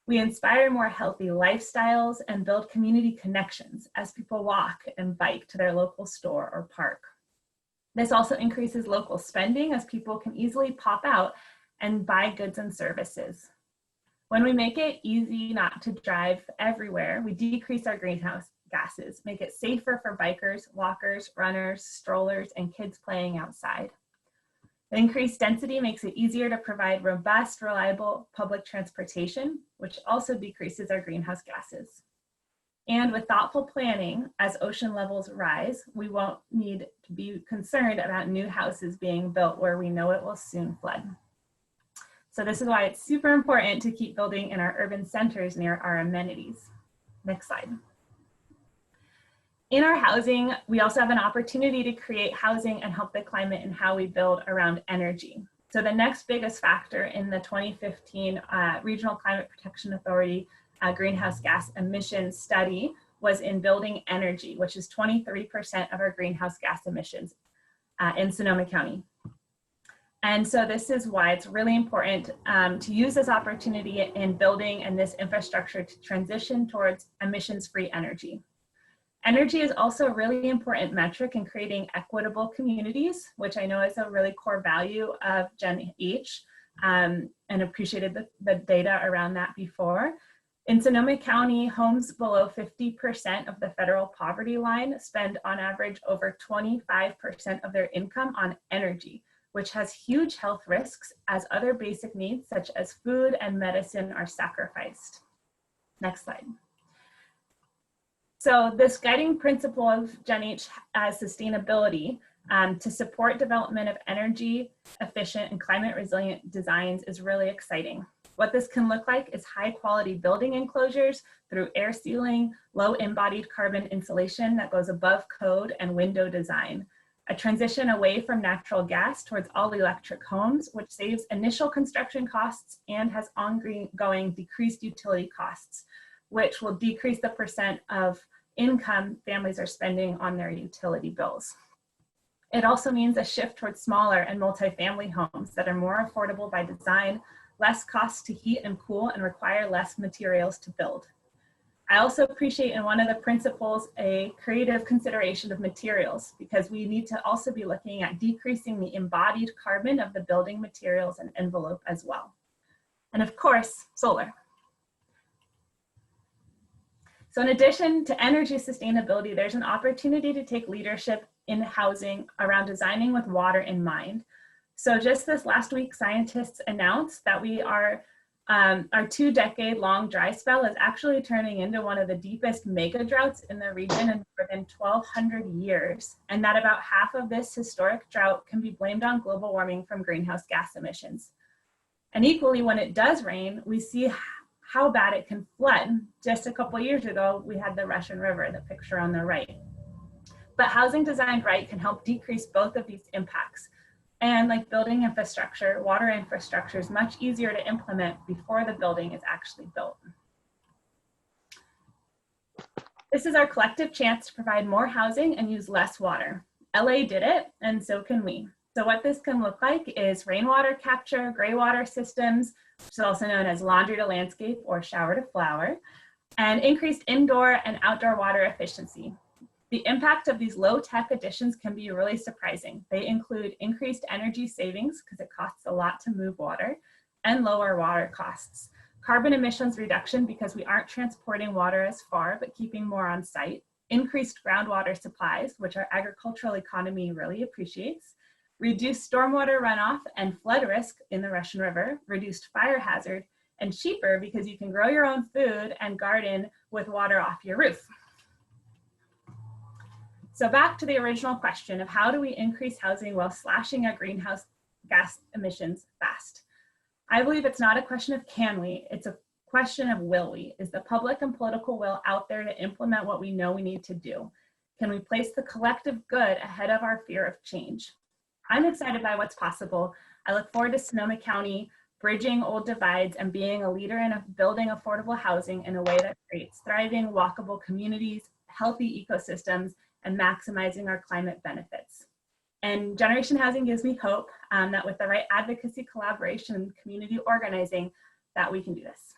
We inspire more healthy lifestyles and build community connections as people walk and bike to their local store or park. This also increases local spending as people can easily pop out and buy goods and services. When we make it easy not to drive everywhere, we decrease our greenhouse gases, make it safer for bikers, walkers, runners, strollers, and kids playing outside. The increased density makes it easier to provide robust, reliable public transportation, which also decreases our greenhouse gases. And with thoughtful planning, as ocean levels rise, we won't need to be concerned about new houses being built where we know it will soon flood. So this is why it's super important to keep building in our urban centers near our amenities. Next slide. In our housing, we also have an opportunity to create housing and help the climate in how we build around energy. So the next biggest factor in the 2015 Regional Climate Protection Authority greenhouse gas emissions study was in building energy, which is 23% of our greenhouse gas emissions in Sonoma County. And so this is why it's really important to use this opportunity in building and this infrastructure to transition towards emissions-free energy. Energy is also a really important metric in creating equitable communities, which I know is a really core value of Gen H, and appreciated the data around that before. In Sonoma County, homes below 50% of the federal poverty line spend on average over 25% of their income on energy, which has huge health risks as other basic needs such as food and medicine are sacrificed. Next slide. So this guiding principle of Gen H as sustainability to support development of energy efficient and climate resilient designs is really exciting. What this can look like is high quality building enclosures through air sealing, low embodied carbon insulation that goes above code, and window design. A transition away from natural gas towards all electric homes, which saves initial construction costs and has ongoing decreased utility costs, which will decrease the percent of income families are spending on their utility bills. It also means a shift towards smaller and multifamily homes that are more affordable by design, less cost to heat and cool, and require less materials to build. I also appreciate in one of the principles a creative consideration of materials, because we need to also be looking at decreasing the embodied carbon of the building materials and envelope as well. And of course, solar. So in addition to energy sustainability, there's an opportunity to take leadership in housing around designing with water in mind. So just this last week, scientists announced that our 2-decade-long dry spell is actually turning into one of the deepest mega droughts in the region in more than 1,200 years, and that about half of this historic drought can be blamed on global warming from greenhouse gas emissions. And equally, when it does rain, we see how bad it can flood. Just a couple years ago, we had the Russian River, the picture on the right. But housing designed right can help decrease both of these impacts. And like building infrastructure, water infrastructure is much easier to implement before the building is actually built. This is our collective chance to provide more housing and use less water. LA did it, and so can we. So what this can look like is rainwater capture, gray water systems, which is also known as laundry to landscape or shower to flower, and increased indoor and outdoor water efficiency. The impact of these low-tech additions can be really surprising. They include increased energy savings, because it costs a lot to move water, and lower water costs. Carbon emissions reduction, because we aren't transporting water as far, but keeping more on site. Increased groundwater supplies, which our agricultural economy really appreciates. Reduced stormwater runoff and flood risk in the Russian River. Reduced fire hazard, and cheaper because you can grow your own food and garden with water off your roof. So back to the original question of how do we increase housing while slashing our greenhouse gas emissions fast? I believe it's not a question of can we, it's a question of will we. Is the public and political will out there to implement what we know we need to do? Can we place the collective good ahead of our fear of change? I'm excited by what's possible. I look forward to Sonoma County bridging old divides and being a leader in building affordable housing in a way that creates thriving, walkable communities, healthy ecosystems, and maximizing our climate benefits. And Generation Housing gives me hope that with the right advocacy, collaboration, and community organizing, that we can do this.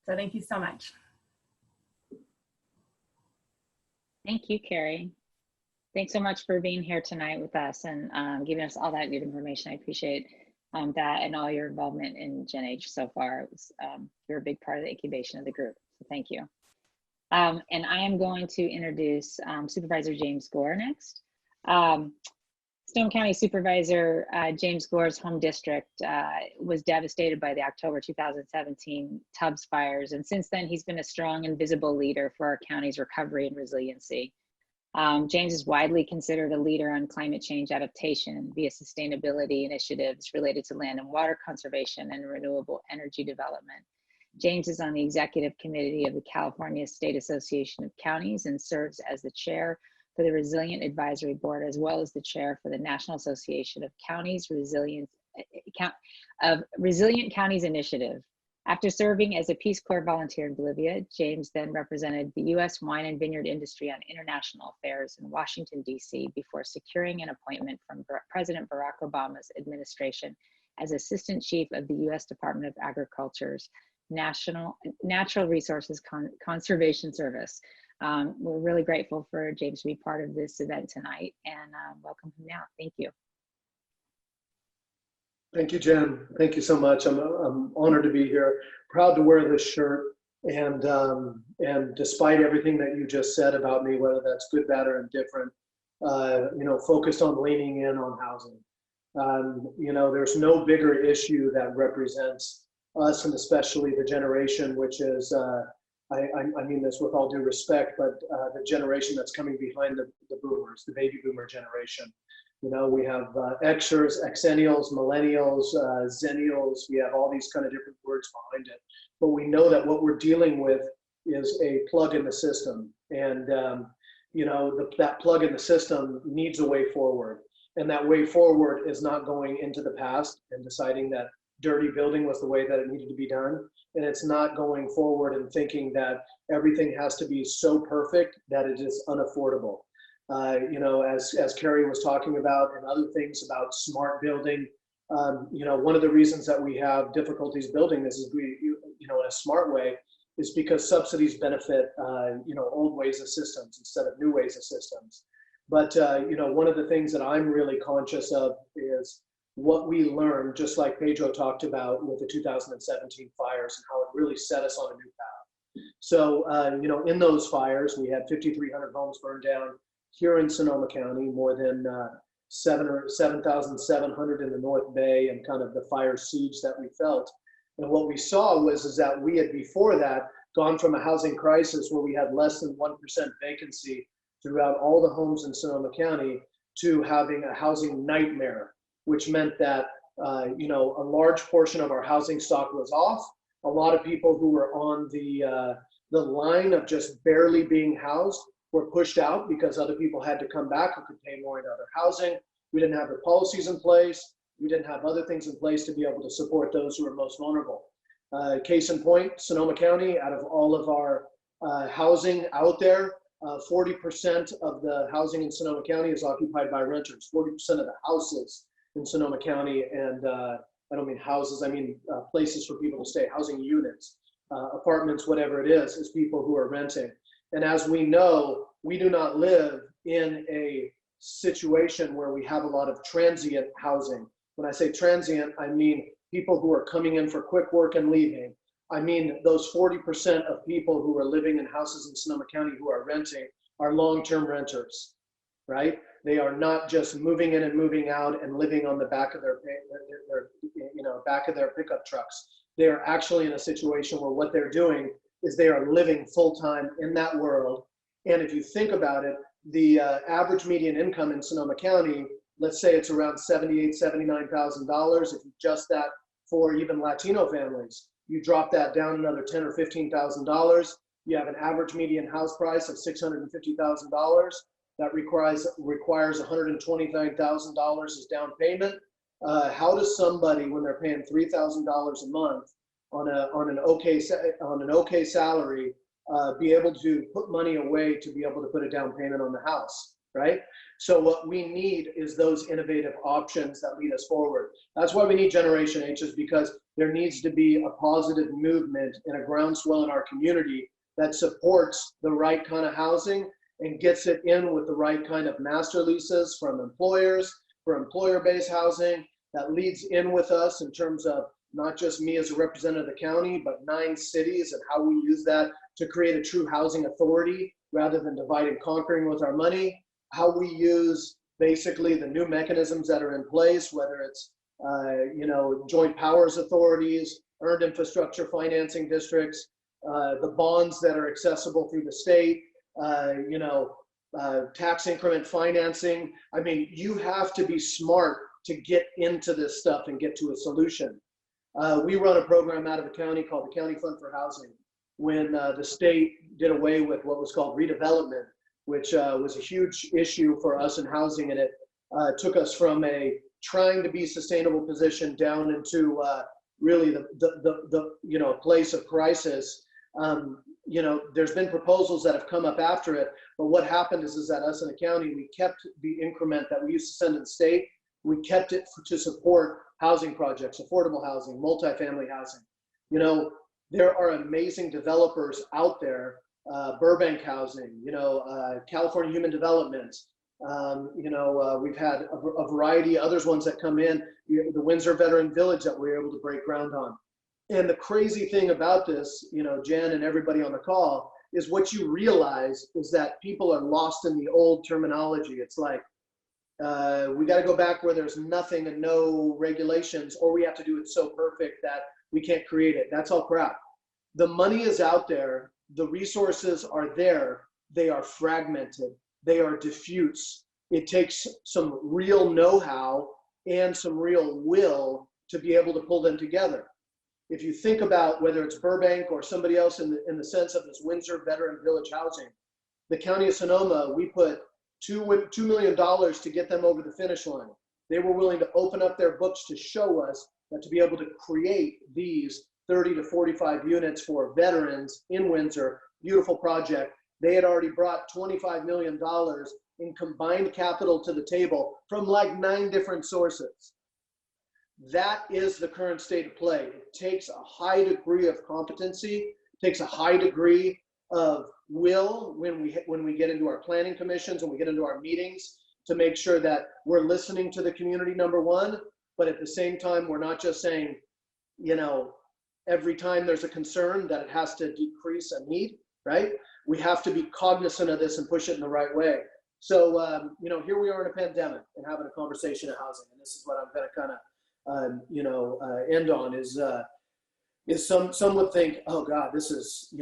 So thank you so much. Thank you, Kerry. Thanks so much for being here tonight with us and giving us all that good information. I appreciate that and all your involvement in Gen H so far. It was, you're a big part of the incubation of the group, so thank you. And I am going to introduce Supervisor James Gore next. Sonoma County Supervisor James Gore's home district was devastated by the October 2017 Tubbs fires. And since then, he's been a strong and visible leader for our county's recovery and resiliency. James is widely considered a leader on climate change adaptation via sustainability initiatives related to land and water conservation and renewable energy development. James is on the executive committee of the California State Association of Counties and serves as the chair for the Resilient Advisory Board, as well as the chair for the National Association of Counties Resilient Counties Initiative. After serving as a Peace Corps volunteer in Bolivia, James then represented the U.S. wine and vineyard industry on international affairs in Washington, D.C., before securing an appointment from President Barack Obama's administration as Assistant Chief of the U.S. Department of Agriculture's Natural Resources Conservation Service. We're really grateful for James to be part of this event tonight, and welcome him now. Thank you. Thank you, Jen. Thank you so much. I'm honored to be here. Proud to wear this shirt, and despite everything that you just said about me, whether that's good, bad, or indifferent, focused on leaning in on housing. There's no bigger issue that represents us, and especially the generation, which is, I mean this with all due respect, but the generation that's coming behind the boomers, the baby boomer generation. We have Xers, Xennials, Millennials, Zennials. We have all these kind of different words behind it. But we know that what we're dealing with is a plug in the system. And, that plug in the system needs a way forward. And that way forward is not going into the past and deciding that dirty building was the way that it needed to be done. And it's not going forward and thinking that everything has to be so perfect that it is unaffordable. As Kerry was talking about, and other things about smart building, one of the reasons that we have difficulties building this is in a smart way is because subsidies benefit, old ways of systems instead of new ways of systems. But, one of the things that I'm really conscious of is what we learned, just like Pedro talked about with the 2017 fires and how it really set us on a new path. So, in those fires, we had 5,300 homes burned down here in Sonoma County, more than 7,700 in the North Bay, and kind of the fire siege that we felt. And what we saw is that we had before that gone from a housing crisis where we had less than 1% vacancy throughout all the homes in Sonoma County to having a housing nightmare, which meant that a large portion of our housing stock was off. A lot of people who were on the line of just barely being housed were pushed out because other people had to come back who could pay more in other housing. We didn't have the policies in place. We didn't have other things in place to be able to support those who are most vulnerable. Case in point, Sonoma County, out of all of our housing out there, 40% of the housing in Sonoma County is occupied by renters. 40% of the houses in Sonoma County, and I don't mean houses, I mean places for people to stay, housing units, apartments, whatever it is people who are renting. And as we know, we do not live in a situation where we have a lot of transient housing. When I say transient, I mean people who are coming in for quick work and leaving. I mean those 40% of people who are living in houses in Sonoma County who are renting are long-term renters, right? They are not just moving in and moving out and living on the back of their pickup trucks. They are actually in a situation where what they're doing is they are living full-time in that world. And if you think about it, the average median income in Sonoma County, let's say it's around $78,000, $79,000. If you adjust that for even Latino families, you drop that down another $10,000 or $15,000. You have an average median house price of $650,000. That requires $129,000 as down payment. How does somebody, when they're paying $3,000 a month on an okay salary, be able to put money away to be able to put a down payment on the house, right? So what we need is those innovative options that lead us forward. That's why we need Generation H, is because there needs to be a positive movement and a groundswell in our community that supports the right kind of housing and gets it in with the right kind of master leases from employers, for employer-based housing, that leads in with us in terms of not just me as a representative of the county, but 9 cities and how we use that to create a true housing authority rather than divide and conquering with our money. How we use basically the new mechanisms that are in place, whether it's, joint powers authorities, earned infrastructure financing districts, the bonds that are accessible through the state, tax increment financing. I mean, you have to be smart to get into this stuff and get to a solution. We run a program out of the county called the County Fund for Housing. When the state did away with what was called redevelopment, which was a huge issue for us in housing, and it took us from a trying to be sustainable position down into really the place of crisis. There's been proposals that have come up after it, but what happened is that us in the county, we kept the increment that we used to send to the state. We kept it to support housing projects, affordable housing, multifamily housing. There are amazing developers out there, Burbank Housing, California Human Development. We've had a variety of others ones that come in, the Windsor Veteran Village that we were able to break ground on. And the crazy thing about this, Jen and everybody on the call, is what you realize is that people are lost in the old terminology. It's like, we got to go back where there's nothing and no regulations, or we have to do it so perfect that we can't create it. That's all crap. The money is out there. The resources are there. They are fragmented. They are diffuse. It takes some real know-how and some real will to be able to pull them together. If you think about whether it's Burbank or somebody else in the sense of this Windsor Veteran Village housing, the County of Sonoma, we put $2 million to get them over the finish line. They were willing to open up their books to show us that to be able to create these 30 to 45 units for veterans in Windsor, beautiful project. They had already brought $25 million in combined capital to the table from like 9 different sources. That is the current state of play. It takes a high degree of competency, takes a high degree of will when we get into our planning commissions and we get into our meetings to make sure that we're listening to the community, number one, but at the same time, we're not just saying, every time there's a concern that it has to decrease a need, right? We have to be cognizant of this and push it in the right way. So, here we are in a pandemic and having a conversation of housing. And this is what I'm going to kind of, end on is some would think, oh God, this is,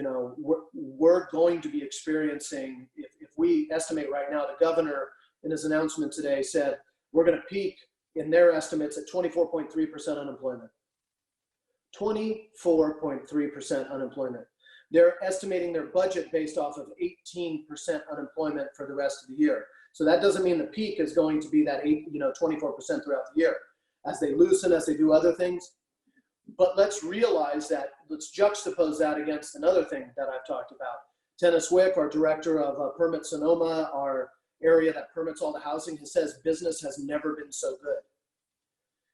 we're going to be experiencing, if we estimate right now, the governor in his announcement today said, we're going to peak in their estimates at 24.3% unemployment. 24.3% unemployment. They're estimating their budget based off of 18% unemployment for the rest of the year. So that doesn't mean the peak is going to be that 24% throughout the year. As they loosen, as they do other things. But let's realize that, let's juxtapose that against another thing that I've talked about. Dennis Wick, our director of Permit Sonoma, our area that permits all the housing, he says business has never been so good.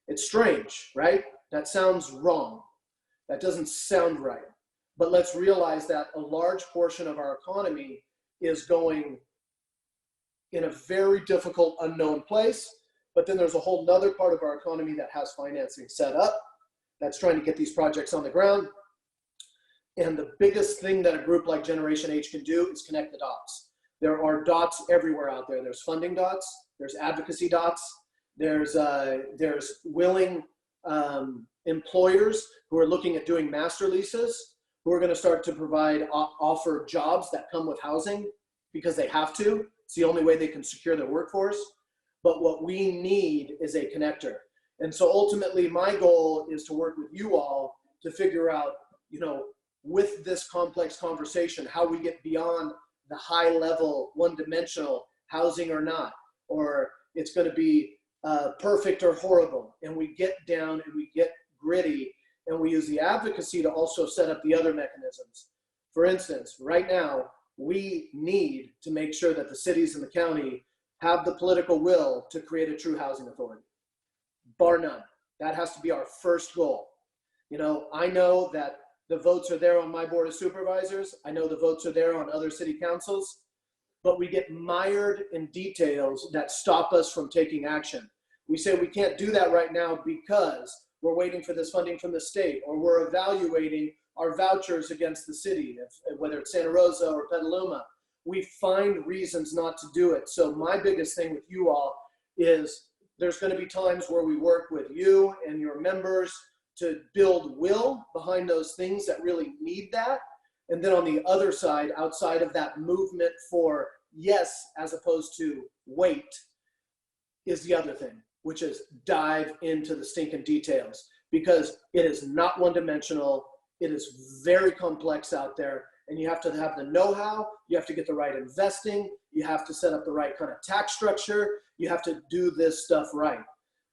It's strange, right? That sounds wrong. That doesn't sound right. But let's realize that a large portion of our economy is going in a very difficult, unknown place. But then there's a whole nother part of our economy that has financing set up, that's trying to get these projects on the ground. And the biggest thing that a group like Generation H can do is connect the dots. There are dots everywhere out there. There's funding dots, there's advocacy dots, there's willing employers who are looking at doing master leases, who are going to start to provide, offer jobs that come with housing because they have to. It's the only way they can secure their workforce. But what we need is a connector. And so ultimately my goal is to work with you all to figure out, with this complex conversation, how we get beyond the high level, one-dimensional housing or not, or it's going to be perfect or horrible. And we get down and we get gritty and we use the advocacy to also set up the other mechanisms. For instance, right now, we need to make sure that the cities and the county have the political will to create a true housing authority, bar none. That has to be our first goal. I know that the votes are there on my board of supervisors. I know the votes are there on other city councils, but we get mired in details that stop us from taking action. We say we can't do that right now because we're waiting for this funding from the state, or we're evaluating our vouchers against the city, whether it's Santa Rosa or Petaluma. We find reasons not to do it. So my biggest thing with you all is there's going to be times where we work with you and your members to build will behind those things that really need that. And then on the other side, outside of that movement for yes, as opposed to wait, is the other thing, which is dive into the stinking details, because it is not one-dimensional. It is very complex out there, and you have to have the know-how. You have to get the right investing. You have to set up the right kind of tax structure. You have to do this stuff right.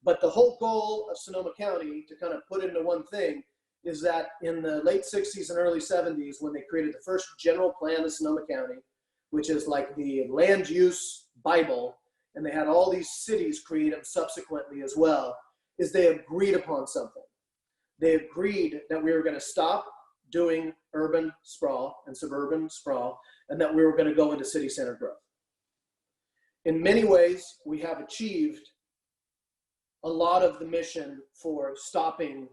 But the whole goal of Sonoma County, to kind of put into one thing, is that in the late 60s and early 70s, when they created the first general plan of Sonoma County, which is like the land use Bible, and they had all these cities create them subsequently as well, is they agreed upon something. They agreed that we were going to stop doing urban sprawl and suburban sprawl, and that we were going to go into city center growth. In many ways, we have achieved a lot of the mission for stopping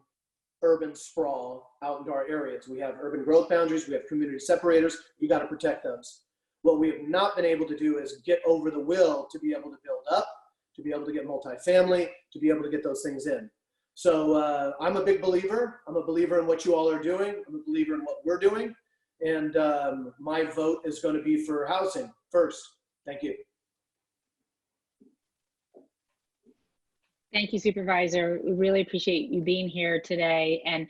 urban sprawl out into our areas. We have urban growth boundaries, we have community separators, you got to protect those. What we have not been able to do is get over the will to be able to build up, to be able to get multifamily, to be able to get those things in. So I'm a big believer. I'm a believer in what you all are doing. I'm a believer in what we're doing. And my vote is going to be for housing first. Thank you. Thank you, Supervisor. We really appreciate you being here today. And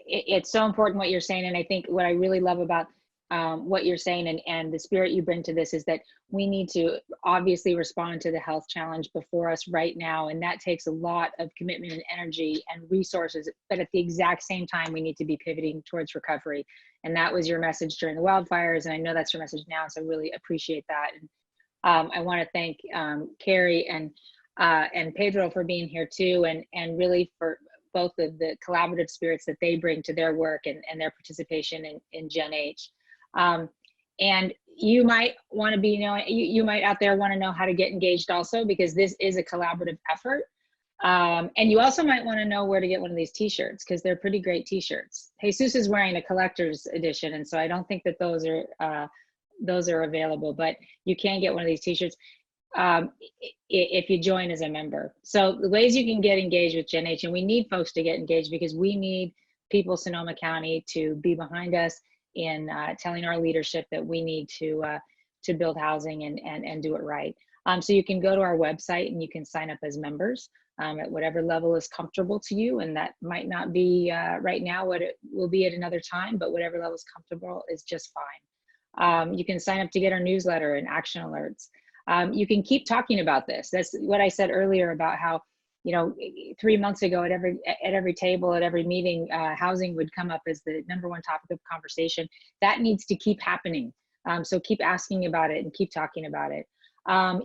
it's so important what you're saying. And I think what I really love about what you're saying and the spirit you bring to this is that we need to obviously respond to the health challenge before us right now. And that takes a lot of commitment and energy and resources. But at the exact same time, we need to be pivoting towards recovery. And that was your message during the wildfires. And I know that's your message now. So I really appreciate that. And I want to thank Kerry and Pedro for being here too, and really for both of the collaborative spirits that they bring to their work and their participation in Gen H. And you might want to be, you might out there want to know how to get engaged also, because this is a collaborative effort. And you also might want to know where to get one of these t-shirts, because they're pretty great t-shirts. Jesús is wearing a collector's edition, and so I don't think that those are available, but you can get one of these t-shirts if you join as a member. So the ways you can get engaged with Gen H, and we need folks to get engaged because we need people Sonoma County to be behind us in telling our leadership that we need to build housing and do it right. So you can go to our website and you can sign up as members at whatever level is comfortable to you, and that might not be right now what it will be at another time, but whatever level is comfortable is just fine. You can sign up to get our newsletter and action alerts. You can keep talking about this. That's what I said earlier about how, 3 months ago at every table, at every meeting, housing would come up as the #1 topic of conversation. That needs to keep happening. So keep asking about it and keep talking about it.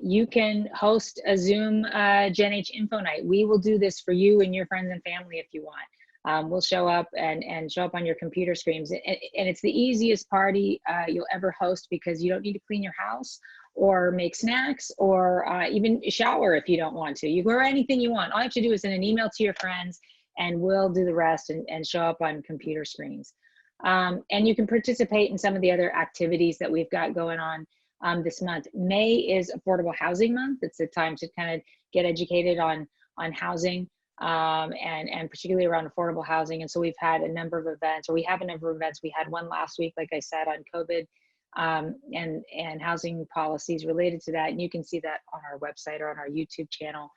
You can host a Zoom Gen H info night. We will do this for you and your friends and family if you want. We'll show up and show up on your computer screens. And it's the easiest party you'll ever host, because you don't need to clean your house or make snacks or even shower if you don't want to. You can wear anything you want. All you have to do is send an email to your friends and we'll do the rest and show up on computer screens. And you can participate in some of the other activities that we've got going on this month. May is Affordable Housing Month. It's a time to kind of get educated on housing and particularly around affordable housing. And so we've had a number of events, or we have a number of events. We had one last week, like I said, on COVID and housing policies related to that. And you can see that on our website or on our YouTube channel.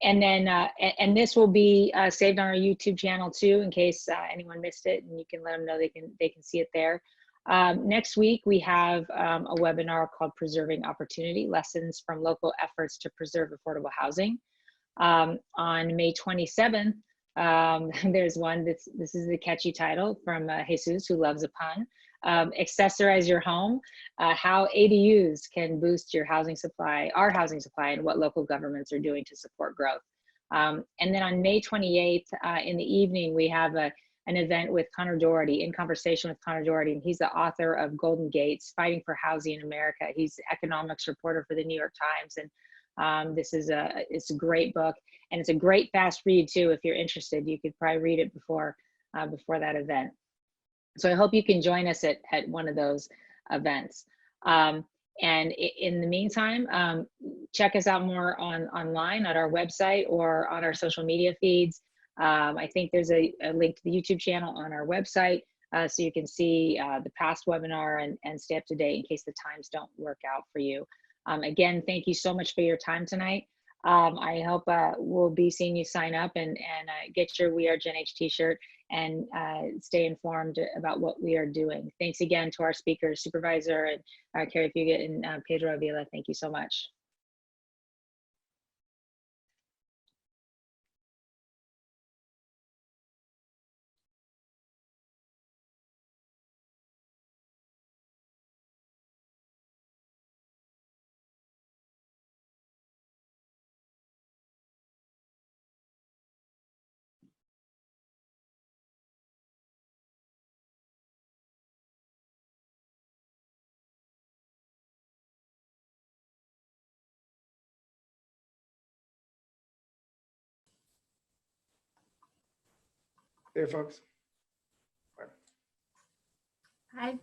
And then, and this will be saved on our YouTube channel too, in case anyone missed it, and you can let them know they can see it there. Next week, we have a webinar called Preserving Opportunity, Lessons from Local Efforts to Preserve Affordable Housing. On May 27th, there's one, this is the catchy title from Jesús, who loves a pun. Accessorize your home, how ADUs can boost your housing supply, our housing supply, and what local governments are doing to support growth. And then on May 28th in the evening, we have an event with Connor Doherty, in conversation with Connor Doherty, and he's the author of Golden Gates, Fighting for Housing in America. He's the economics reporter for the New York Times, and it's a great book, and it's a great fast read too. If you're interested, you could probably read it before that event. So I hope you can join us at one of those events. And And in the meantime, check us out more online at our website or on our social media feeds. I think there's a link to the YouTube channel on our website, so you can see the past webinar and stay up to date in case the times don't work out for you. Again, thank you so much for your time tonight. I hope we'll be seeing you sign up and get your We Are Gen H t-shirt and stay informed about what we are doing. Thanks again to our speakers, Supervisor and Kerry, Fugett, and Pedro, Avila. Thank you so much. Hey, folks. Hi.